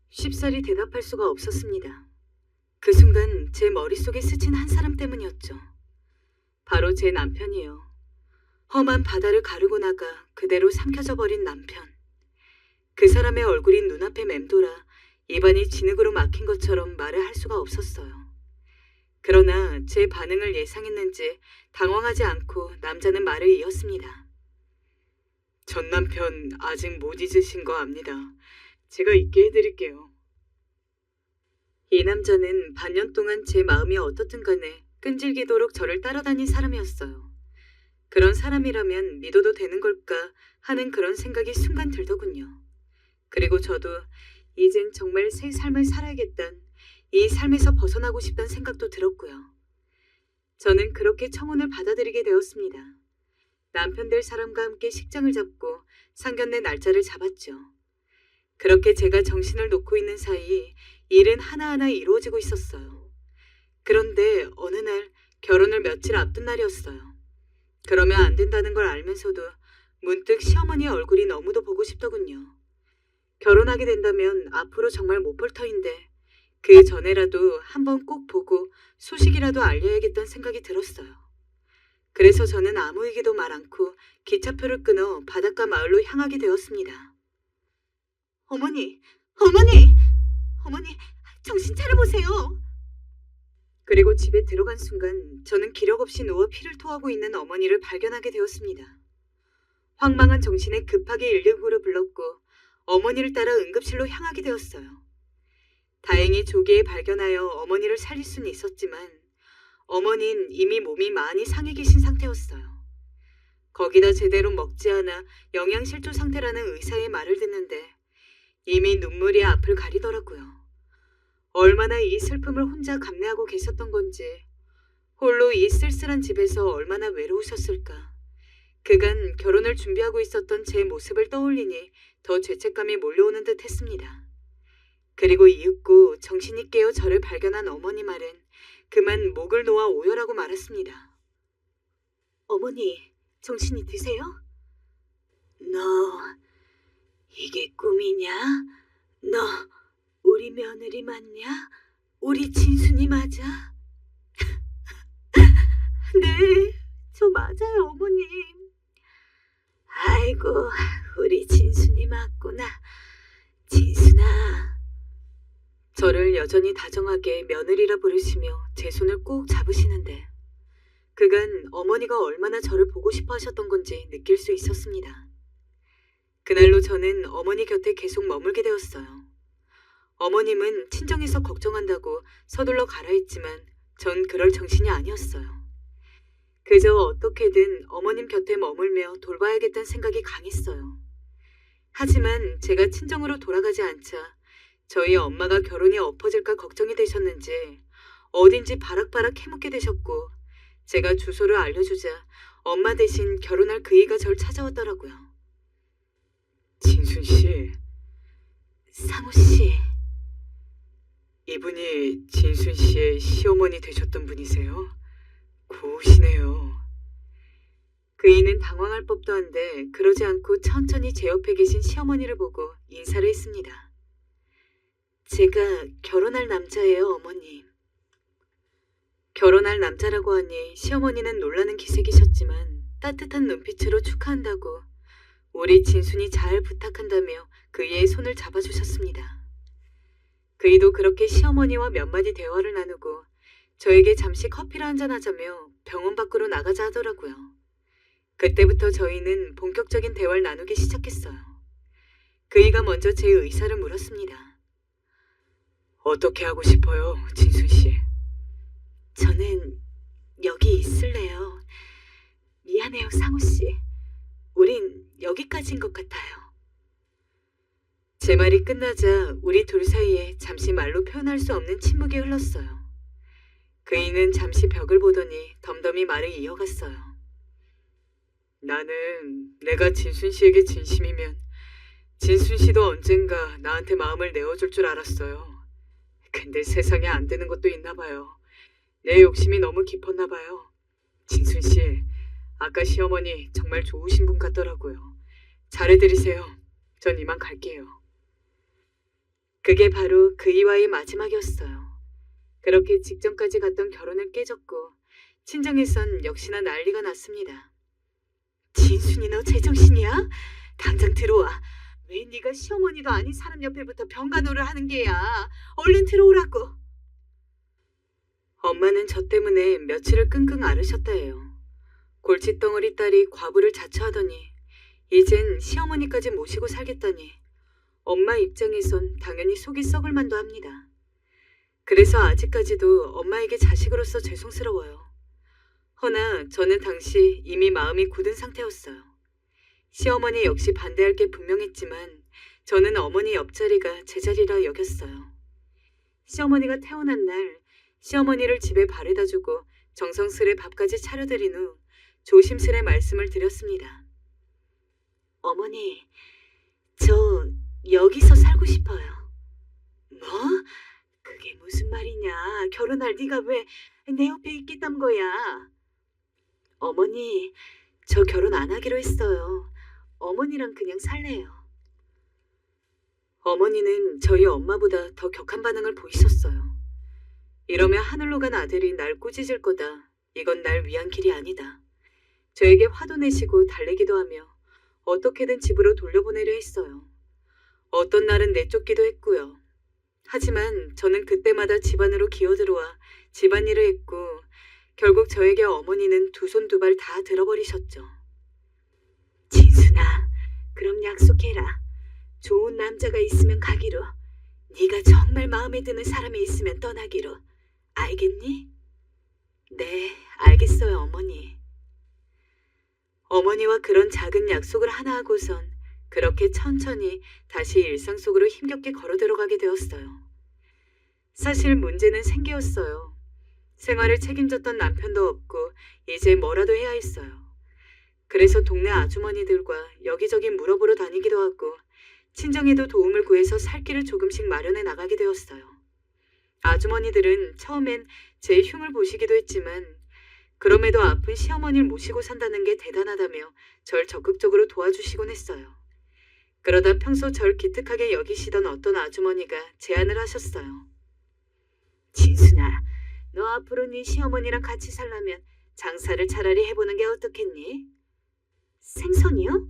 쉽사리 대답할 수가 없었습니다. 그 순간 제 머릿속에 스친 한 사람 때문이었죠. 바로 제 남편이요. 험한 바다를 가르고 나가 그대로 삼켜져 버린 남편. 그 사람의 얼굴이 눈앞에 맴돌아 입안이 진흙으로 막힌 것처럼 말을 할 수가 없었어요. 그러나 제 반응을 예상했는지 당황하지 않고 남자는 말을 이었습니다. 전 남편 아직 못 잊으신 거 압니다. 제가 잊게 해드릴게요. 이 남자는 반년 동안 제 마음이 어떻든 간에 끈질기도록 저를 따라다닌 사람이었어요. 그런 사람이라면 믿어도 되는 걸까 하는 그런 생각이 순간 들더군요. 그리고 저도 이젠 정말 새 삶을 살아야겠단, 이 삶에서 벗어나고 싶다는 생각도 들었고요. 저는 그렇게 청혼을 받아들이게 되었습니다. 남편 될 사람과 함께 식장을 잡고 상견례 날짜를 잡았죠. 그렇게 제가 정신을 놓고 있는 사이 일은 하나하나 이루어지고 있었어요. 그런데 어느 날 결혼을 며칠 앞둔 날이었어요. 그러면 안 된다는 걸 알면서도 문득 시어머니 얼굴이 너무도 보고 싶더군요. 결혼하게 된다면 앞으로 정말 못 볼 터인데 그 전에라도 한번 꼭 보고 소식이라도 알려야겠다는 생각이 들었어요. 그래서 저는 아무 얘기도 말 않고 기차표를 끊어 바닷가 마을로 향하게 되었습니다. 어머니, 어머니, 어머니, 정신 차려보세요. 그리고 집에 들어간 순간 저는 기력 없이 누워 피를 토하고 있는 어머니를 발견하게 되었습니다. 황망한 정신에 급하게 119를 불렀고 어머니를 따라 응급실로 향하게 되었어요. 다행히 조기에 발견하여 어머니를 살릴 수는 있었지만 어머니는 이미 몸이 많이 상해 계신 상태였어요. 거기다 제대로 먹지 않아 영양실조 상태라는 의사의 말을 듣는데 이미 눈물이 앞을 가리더라고요. 얼마나 이 슬픔을 혼자 감내하고 계셨던 건지, 홀로 이 쓸쓸한 집에서 얼마나 외로우셨을까. 그간 결혼을 준비하고 있었던 제 모습을 떠올리니 더 죄책감이 몰려오는 듯 했습니다. 그리고 이윽고 정신이 깨어 저를 발견한 어머니 말은 그만 목을 놓아 오열하고 말았습니다. 어머니, 정신이 드세요? 너, 이게 꿈이냐? 너 우리 며느리 맞냐? 우리 진순이 맞아? 네, 저 맞아요, 어머님. 아이고, 우리 진순이 맞구나. 진순아. 저를 여전히 다정하게 며느리라 부르시며 제 손을 꼭 잡으시는데 그간 어머니가 얼마나 저를 보고 싶어 하셨던 건지 느낄 수 있었습니다. 그날로 저는 어머니 곁에 계속 머물게 되었어요. 어머님은 친정에서 걱정한다고 서둘러 가라 했지만 전 그럴 정신이 아니었어요. 그저 어떻게든 어머님 곁에 머물며 돌봐야겠다는 생각이 강했어요. 하지만 제가 친정으로 돌아가지 않자 저희 엄마가 결혼이 엎어질까 걱정이 되셨는지 어딘지 바락바락 해묻게 되셨고 제가 주소를 알려주자 엄마 대신 결혼할 그이가 절 찾아왔더라고요. 진순 씨. 상우 씨. 이분이 진순 씨의 시어머니 되셨던 분이세요? 고우시네요. 그이는 당황할 법도 한데 그러지 않고 천천히 제 옆에 계신 시어머니를 보고 인사를 했습니다. 제가 결혼할 남자예요, 어머님. 결혼할 남자라고 하니 시어머니는 놀라는 기색이셨지만 따뜻한 눈빛으로 축하한다고 우리 진순이 잘 부탁한다며 그이의 손을 잡아주셨습니다. 그이도 그렇게 시어머니와 몇 마디 대화를 나누고 저에게 잠시 커피를 한잔하자며 병원 밖으로 나가자 하더라고요. 그때부터 저희는 본격적인 대화를 나누기 시작했어요. 그이가 먼저 제 의사를 물었습니다. 어떻게 하고 싶어요, 진순 씨? 저는 여기 있을래요. 미안해요, 상우 씨. 우린 여기까지인 것 같아요. 제 말이 끝나자 우리 둘 사이에 잠시 말로 표현할 수 없는 침묵이 흘렀어요. 그이는 잠시 벽을 보더니 덤덤히 말을 이어갔어요. 나는 내가 진순 씨에게 진심이면 진순 씨도 언젠가 나한테 마음을 내어줄 줄 알았어요. 근데 세상에 안 되는 것도 있나 봐요. 내 욕심이 너무 깊었나 봐요. 진순 씨, 아까 시어머니 정말 좋으신 분 같더라고요. 잘해드리세요. 전 이만 갈게요. 그게 바로 그이와의 마지막이었어요. 그렇게 직전까지 갔던 결혼을 깨졌고 친정에선 역시나 난리가 났습니다. 진순이 너 제정신이야? 당장 들어와. 왜 네가 시어머니도 아닌 사람 옆에부터 병간호를 하는 게야. 얼른 들어오라고. 엄마는 저 때문에 며칠을 끙끙 앓으셨다 해요. 골칫덩어리 딸이 과부를 자처하더니 이젠 시어머니까지 모시고 살겠다니 엄마 입장에선 당연히 속이 썩을 만도 합니다. 그래서 아직까지도 엄마에게 자식으로서 죄송스러워요. 허나 저는 당시 이미 마음이 굳은 상태였어요. 시어머니 역시 반대할 게 분명했지만 저는 어머니 옆자리가 제 자리라 여겼어요. 시어머니가 태어난 날 시어머니를 집에 바래다 주고 정성스레 밥까지 차려드린 후 조심스레 말씀을 드렸습니다. 어머니, 저 여기서 살고 싶어요. 뭐? 그게 무슨 말이냐? 결혼할 네가 왜 내 옆에 있겠단 거야? 어머니, 저 결혼 안 하기로 했어요. 어머니랑 그냥 살래요. 어머니는 저희 엄마보다 더 격한 반응을 보이셨어요. 이러면 하늘로 간 아들이 날 꾸짖을 거다. 이건 날 위한 길이 아니다. 저에게 화도 내시고 달래기도 하며 어떻게든 집으로 돌려보내려 했어요. 어떤 날은 내쫓기도 했고요. 하지만 저는 그때마다 집 안으로 기어들어와 집안일을 했고 결국 저에게 어머니는 두 손 두 발 다 들어버리셨죠. 진순아, 그럼 약속해라. 좋은 남자가 있으면 가기로. 네가 정말 마음에 드는 사람이 있으면 떠나기로. 알겠니? 네, 알겠어요, 어머니. 어머니와 그런 작은 약속을 하나 하고선 그렇게 천천히 다시 일상 속으로 힘겹게 걸어 들어가게 되었어요. 사실 문제는 생계였어요. 생활을 책임졌던 남편도 없고 이제 뭐라도 해야 했어요. 그래서 동네 아주머니들과 여기저기 물어보러 다니기도 하고 친정에도 도움을 구해서 살 길을 조금씩 마련해 나가게 되었어요. 아주머니들은 처음엔 제 흉을 보시기도 했지만 그럼에도 아픈 시어머니를 모시고 산다는 게 대단하다며 절 적극적으로 도와주시곤 했어요. 그러다 평소 절 기특하게 여기시던 어떤 아주머니가 제안을 하셨어요. 진순아, 너 앞으로 네 시어머니랑 같이 살려면 장사를 차라리 해보는 게 어떻겠니? 생선이요?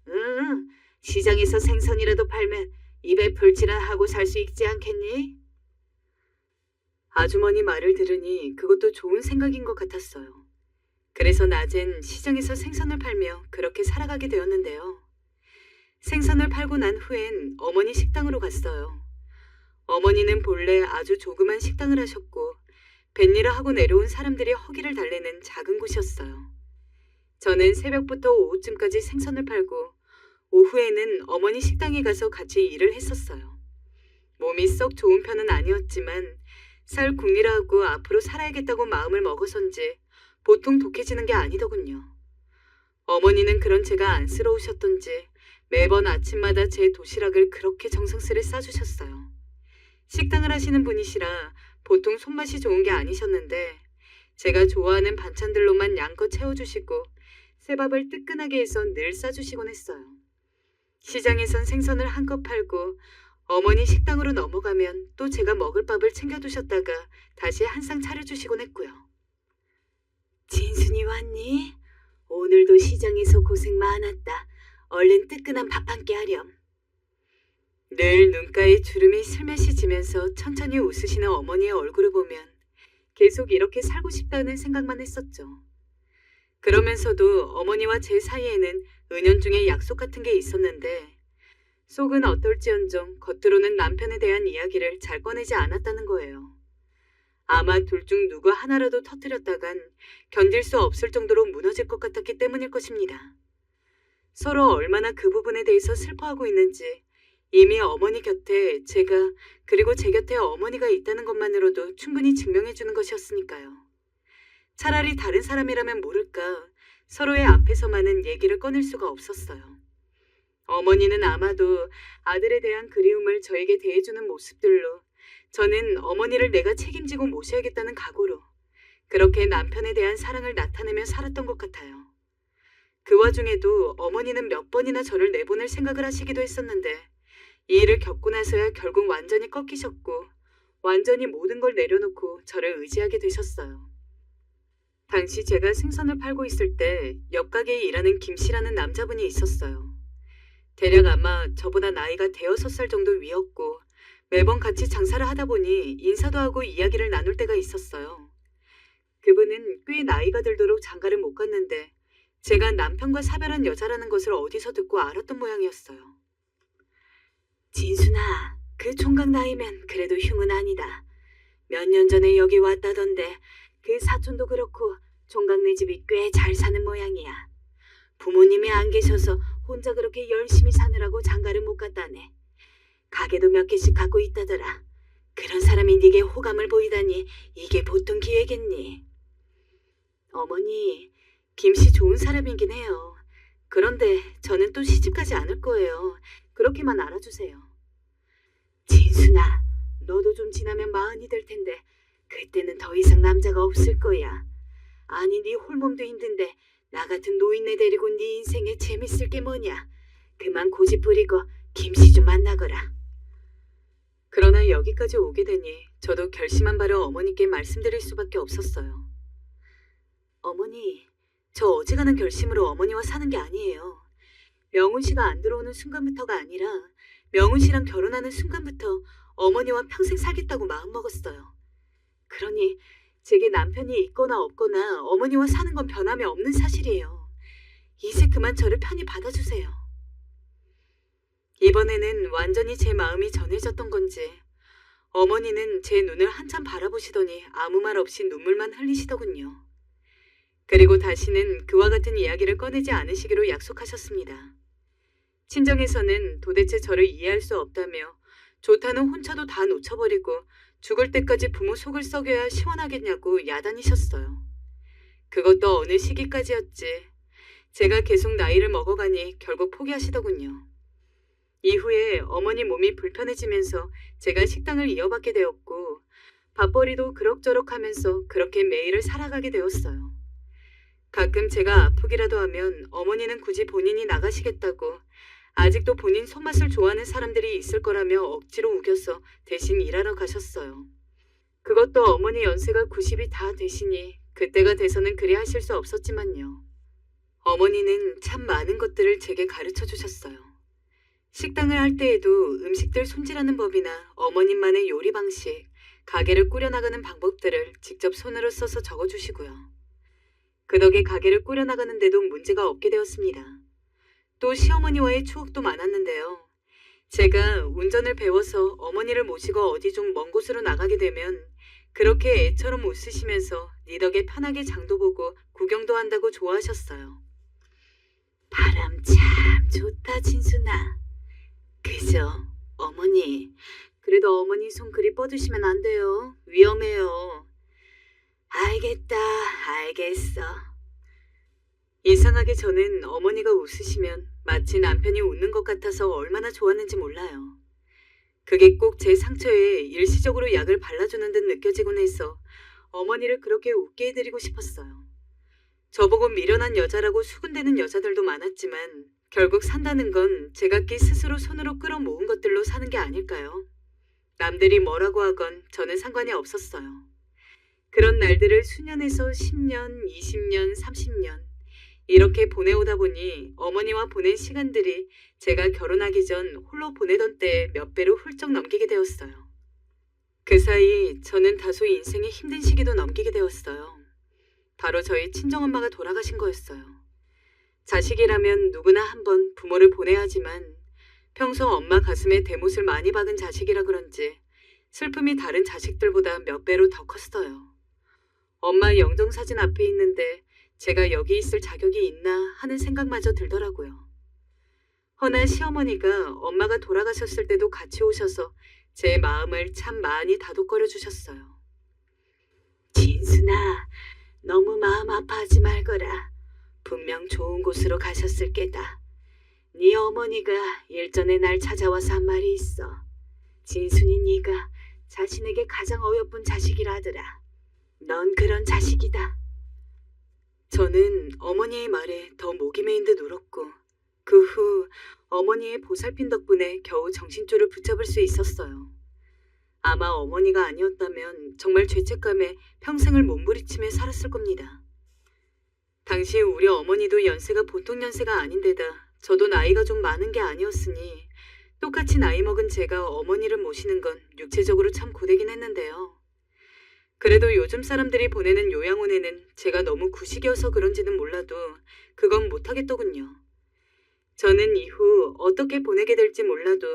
응, 시장에서 생선이라도 팔면 입에 풀칠은 하고 살 수 있지 않겠니? 아주머니 말을 들으니 그것도 좋은 생각인 것 같았어요. 그래서 낮엔 시장에서 생선을 팔며 그렇게 살아가게 되었는데요. 생선을 팔고 난 후엔 어머니 식당으로 갔어요. 어머니는 본래 아주 조그만 식당을 하셨고 뱃일을 하고 내려온 사람들이 허기를 달래는 작은 곳이었어요. 저는 새벽부터 오후쯤까지 생선을 팔고 오후에는 어머니 식당에 가서 같이 일을 했었어요. 몸이 썩 좋은 편은 아니었지만 살 국리라 하고 앞으로 살아야겠다고 마음을 먹어선지 보통 독해지는 게 아니더군요. 어머니는 그런 제가 안쓰러우셨던지 매번 아침마다 제 도시락을 그렇게 정성스레 싸주셨어요. 식당을 하시는 분이시라 보통 손맛이 좋은 게 아니셨는데 제가 좋아하는 반찬들로만 양껏 채워주시고 새밥을 뜨끈하게 해서 늘 싸주시곤 했어요. 시장에선 생선을 한껏 팔고 어머니 식당으로 넘어가면 또 제가 먹을 밥을 챙겨두셨다가 다시 한 상 차려주시곤 했고요. 진순이 왔니? 오늘도 시장에서 고생 많았다. 얼른 뜨끈한 밥 한 끼 하렴. 늘 눈가에 주름이 슬며시 지면서 천천히 웃으시는 어머니의 얼굴을 보면 계속 이렇게 살고 싶다는 생각만 했었죠. 그러면서도 어머니와 제 사이에는 은연중에 약속 같은 게 있었는데 속은 어떨지언정 겉으로는 남편에 대한 이야기를 잘 꺼내지 않았다는 거예요. 아마 둘 중 누구 하나라도 터뜨렸다간 견딜 수 없을 정도로 무너질 것 같았기 때문일 것입니다. 서로 얼마나 그 부분에 대해서 슬퍼하고 있는지 이미 어머니 곁에 제가 그리고 제 곁에 어머니가 있다는 것만으로도 충분히 증명해 주는 것이었으니까요. 차라리 다른 사람이라면 모를까 서로의 앞에서만은 얘기를 꺼낼 수가 없었어요. 어머니는 아마도 아들에 대한 그리움을 저에게 대해주는 모습들로 저는 어머니를 내가 책임지고 모셔야겠다는 각오로 그렇게 남편에 대한 사랑을 나타내며 살았던 것 같아요. 그 와중에도 어머니는 몇 번이나 저를 내보낼 생각을 하시기도 했었는데 이 일을 겪고 나서야 결국 완전히 꺾이셨고 완전히 모든 걸 내려놓고 저를 의지하게 되셨어요. 당시 제가 생선을 팔고 있을 때 옆 가게에 일하는 김 씨라는 남자분이 있었어요. 대략 아마 저보다 나이가 대여섯 살 정도 위였고 매번 같이 장사를 하다 보니 인사도 하고 이야기를 나눌 때가 있었어요. 그분은 꽤 나이가 들도록 장가를 못 갔는데 제가 남편과 사별한 여자라는 것을 어디서 듣고 알았던 모양이었어요. 진순아, 그 총각 나이면 그래도 흉은 아니다. 몇 년 전에 여기 왔다던데 그 사촌도 그렇고 총각네 집이 꽤 잘 사는 모양이야. 부모님이 안 계셔서 혼자 그렇게 열심히 사느라고 장가를 못 갔다네. 가게도 몇 개씩 갖고 있다더라. 그런 사람이 네게 호감을 보이다니 이게 보통 기회겠니? 어머니, 김씨 좋은 사람이긴 해요. 그런데 저는 또 시집가지 않을 거예요. 그렇게만 알아주세요. 진순아, 너도 좀 지나면 마흔이 될 텐데 그때는 더 이상 남자가 없을 거야. 아니 네 홀몸도 힘든데 나 같은 노인네 데리고 네 인생에 재밌을 게 뭐냐. 그만 고집 부리고 김씨 좀 만나거라. 그러나 여기까지 오게 되니 저도 결심한 바를 어머니께 말씀드릴 수밖에 없었어요. 어머니, 저 어지간한 결심으로 어머니와 사는 게 아니에요. 명훈 씨가 안 들어오는 순간부터가 아니라 명훈 씨랑 결혼하는 순간부터 어머니와 평생 살겠다고 마음먹었어요. 그러니 제게 남편이 있거나 없거나 어머니와 사는 건 변함이 없는 사실이에요. 이제 그만 저를 편히 받아주세요. 이번에는 완전히 제 마음이 전해졌던 건지 어머니는 제 눈을 한참 바라보시더니 아무 말 없이 눈물만 흘리시더군요. 그리고 다시는 그와 같은 이야기를 꺼내지 않으시기로 약속하셨습니다. 친정에서는 도대체 저를 이해할 수 없다며 좋다는 혼처도 다 놓쳐버리고 죽을 때까지 부모 속을 썩여야 시원하겠냐고 야단이셨어요. 그것도 어느 시기까지였지. 제가 계속 나이를 먹어가니 결국 포기하시더군요. 이후에 어머니 몸이 불편해지면서 제가 식당을 이어받게 되었고 밥벌이도 그럭저럭 하면서 그렇게 매일을 살아가게 되었어요. 가끔 제가 아프기라도 하면 어머니는 굳이 본인이 나가시겠다고 아직도 본인 손맛을 좋아하는 사람들이 있을 거라며 억지로 우겨서 대신 일하러 가셨어요. 그것도 어머니 연세가 90이 다 되시니 그때가 돼서는 그리 하실 수 없었지만요. 어머니는 참 많은 것들을 제게 가르쳐 주셨어요. 식당을 할 때에도 음식들 손질하는 법이나 어머님만의 요리 방식, 가게를 꾸려나가는 방법들을 직접 손으로 써서 적어주시고요. 그 덕에 가게를 꾸려나가는데도 문제가 없게 되었습니다. 또 시어머니와의 추억도 많았는데요. 제가 운전을 배워서 어머니를 모시고 어디 좀 먼 곳으로 나가게 되면 그렇게 애처럼 웃으시면서 네 덕에 편하게 장도 보고 구경도 한다고 좋아하셨어요. 바람 참 좋다 진순아. 그죠? 어머니, 그래도 어머니 손 그리 뻗으시면 안 돼요. 위험해요. 알겠다, 알겠어. 이상하게 저는 어머니가 웃으시면 마치 남편이 웃는 것 같아서 얼마나 좋았는지 몰라요. 그게 꼭 제 상처에 일시적으로 약을 발라주는 듯 느껴지곤 해서 어머니를 그렇게 웃게 해드리고 싶었어요. 저보고 미련한 여자라고 수군대는 여자들도 많았지만 결국 산다는 건 제각기 스스로 손으로 끌어모은 것들로 사는 게 아닐까요? 남들이 뭐라고 하건 저는 상관이 없었어요. 그런 날들을 수년에서 10년, 20년, 30년 이렇게 보내오다 보니 어머니와 보낸 시간들이 제가 결혼하기 전 홀로 보내던 때에 몇 배로 훌쩍 넘기게 되었어요. 그 사이 저는 다소 인생의 힘든 시기도 넘기게 되었어요. 바로 저희 친정엄마가 돌아가신 거였어요. 자식이라면 누구나 한번 부모를 보내야 하지만 평소 엄마 가슴에 대못을 많이 박은 자식이라 그런지 슬픔이 다른 자식들보다 몇 배로 더 컸어요. 엄마 영정사진 앞에 있는데 제가 여기 있을 자격이 있나 하는 생각마저 들더라고요. 허나 시어머니가 엄마가 돌아가셨을 때도 같이 오셔서 제 마음을 참 많이 다독거려 주셨어요. 진순아, 너무 마음 아파하지 말거라. 분명 좋은 곳으로 가셨을 게다. 네 어머니가 일전에 날 찾아와서 한 말이 있어. 진순이 네가 자신에게 가장 어여쁜 자식이라 하더라. 넌 그런 자식이다. 저는 어머니의 말에 더 목이 메인 듯 울었고 그 후 어머니의 보살핌 덕분에 겨우 정신줄을 붙잡을 수 있었어요. 아마 어머니가 아니었다면 정말 죄책감에 평생을 몸부리치며 살았을 겁니다. 당시 우리 어머니도 연세가 보통 연세가 아닌데다 저도 나이가 좀 많은 게 아니었으니 똑같이 나이 먹은 제가 어머니를 모시는 건 육체적으로 참 고되긴 했는데요. 그래도 요즘 사람들이 보내는 요양원에는 제가 너무 구식이어서 그런지는 몰라도 그건 못하겠더군요. 저는 이후 어떻게 보내게 될지 몰라도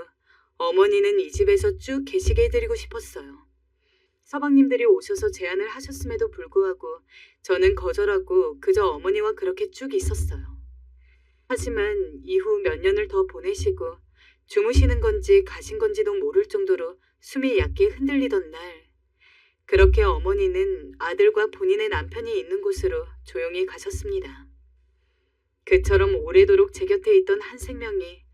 어머니는 이 집에서 쭉 계시게 해드리고 싶었어요. 서방님들이 오셔서 제안을 하셨음에도 불구하고 저는 거절하고 그저 어머니와 그렇게 쭉 있었어요. 하지만 이후 몇 년을 더 보내시고 주무시는 건지 가신 건지도 모를 정도로 숨이 얕게 흔들리던 날, 그렇게 어머니는 아들과 본인의 남편이 있는 곳으로 조용히 가셨습니다. 그처럼 오래도록 제 곁에 있던 한 생명이,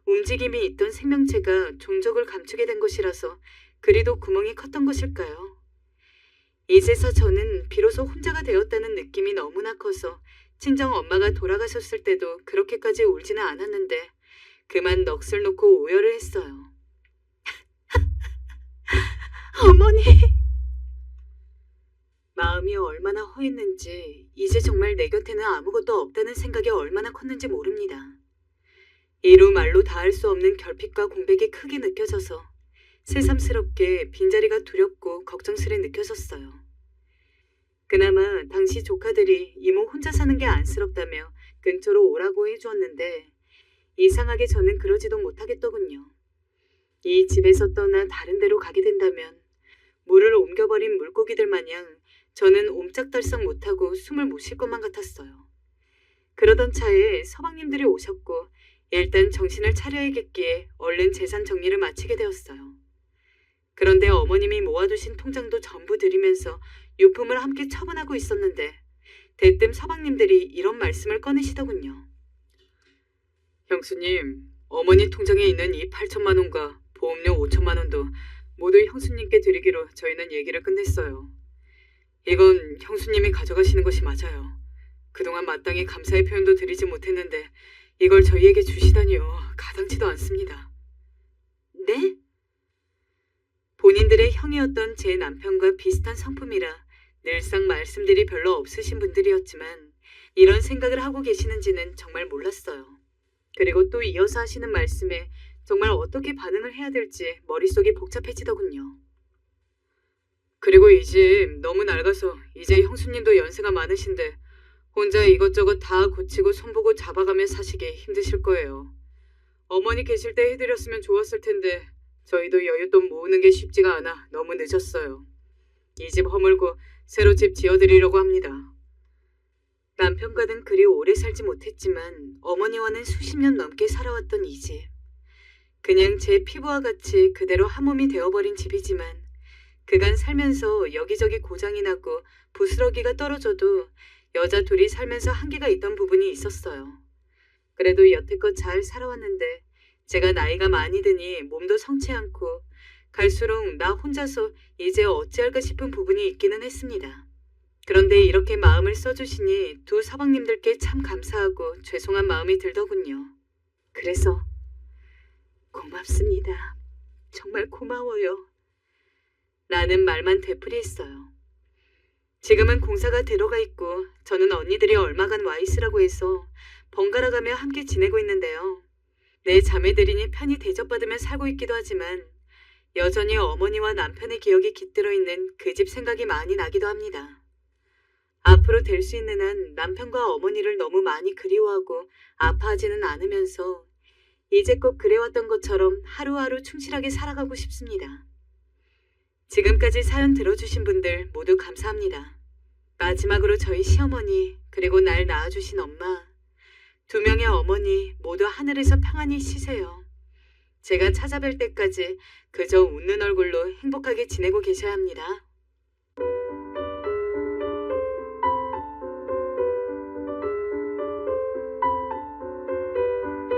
움직임이 있던 생명체가 종족을 감추게 된 것이라서 그리도 구멍이 컸던 것일까요? 이제서 저는 비로소 혼자가 되었다는 느낌이 너무나 커서 친정 엄마가 돌아가셨을 때도 그렇게까지 울지는 않았는데 그만 넋을 놓고 오열을 했어요. 어머니! 마음이 얼마나 허했는지 이제 정말 내 곁에는 아무것도 없다는 생각이 얼마나 컸는지 모릅니다. 이루 말로 다할 수 없는 결핍과 공백이 크게 느껴져서 새삼스럽게 빈자리가 두렵고 걱정스레 느껴졌어요. 그나마 당시 조카들이 이모 혼자 사는 게 안쓰럽다며 근처로 오라고 해주었는데 이상하게 저는 그러지도 못하겠더군요. 이 집에서 떠나 다른 데로 가게 된다면 물을 옮겨버린 물고기들 마냥 저는 옴짝달싹 못하고 숨을 못 쉴 것만 같았어요. 그러던 차에 서방님들이 오셨고 일단 정신을 차려야겠기에 얼른 재산 정리를 마치게 되었어요. 그런데 어머님이 모아두신 통장도 전부 드리면서 유품을 함께 처분하고 있었는데 대뜸 서방님들이 이런 말씀을 꺼내시더군요. 형수님, 어머니 통장에 있는 이 8천만 원과 보험료 5천만 원도 모두 형수님께 드리기로 저희는 얘기를 끝냈어요. 이건 형수님이 가져가시는 것이 맞아요. 그동안 마땅히 감사의 표현도 드리지 못했는데 이걸 저희에게 주시다니요. 가당치도 않습니다. 네? 본인들의 형이었던 제 남편과 비슷한 성품이라 늘상 말씀들이 별로 없으신 분들이었지만 이런 생각을 하고 계시는지는 정말 몰랐어요. 그리고 또 이어서 하시는 말씀에 정말 어떻게 반응을 해야 될지 머릿속이 복잡해지더군요. 그리고 이 집 너무 낡아서 이제 형수님도 연세가 많으신데 혼자 이것저것 다 고치고 손보고 잡아가며 사시기 힘드실 거예요. 어머니 계실 때 해드렸으면 좋았을 텐데 저희도 여윳돈 모으는 게 쉽지가 않아 너무 늦었어요. 이 집 허물고 새로 집 지어드리려고 합니다. 남편과는 그리 오래 살지 못했지만 어머니와는 수십 년 넘게 살아왔던 이 집. 그냥 제 피부와 같이 그대로 한 몸이 되어버린 집이지만 그간 살면서 여기저기 고장이 나고 부스러기가 떨어져도 여자 둘이 살면서 한계가 있던 부분이 있었어요. 그래도 여태껏 잘 살아왔는데 제가 나이가 많이 드니 몸도 성치 않고 갈수록 나 혼자서 이제 어찌할까 싶은 부분이 있기는 했습니다. 그런데 이렇게 마음을 써주시니 두 서방님들께 참 감사하고 죄송한 마음이 들더군요. 그래서 고맙습니다. 정말 고마워요. 나는 말만 되풀이했어요. 지금은 공사가 들어가 있고 저는 언니들이 얼마간 와 있으라고 해서 번갈아가며 함께 지내고 있는데요. 내 자매들이니 편히 대접받으며 살고 있기도 하지만 여전히 어머니와 남편의 기억이 깃들어 있는 그 집 생각이 많이 나기도 합니다. 앞으로 될 수 있는 한 남편과 어머니를 너무 많이 그리워하고 아파하지는 않으면서 이제껏 그래왔던 것처럼 하루하루 충실하게 살아가고 싶습니다. 지금까지 사연 들어주신 분들 모두 감사합니다. 마지막으로 저희 시어머니 그리고 날 낳아주신 엄마, 두 명의 어머니 모두 하늘에서 평안히 쉬세요. 제가 찾아뵐 때까지 그저 웃는 얼굴로 행복하게 지내고 계셔야 합니다.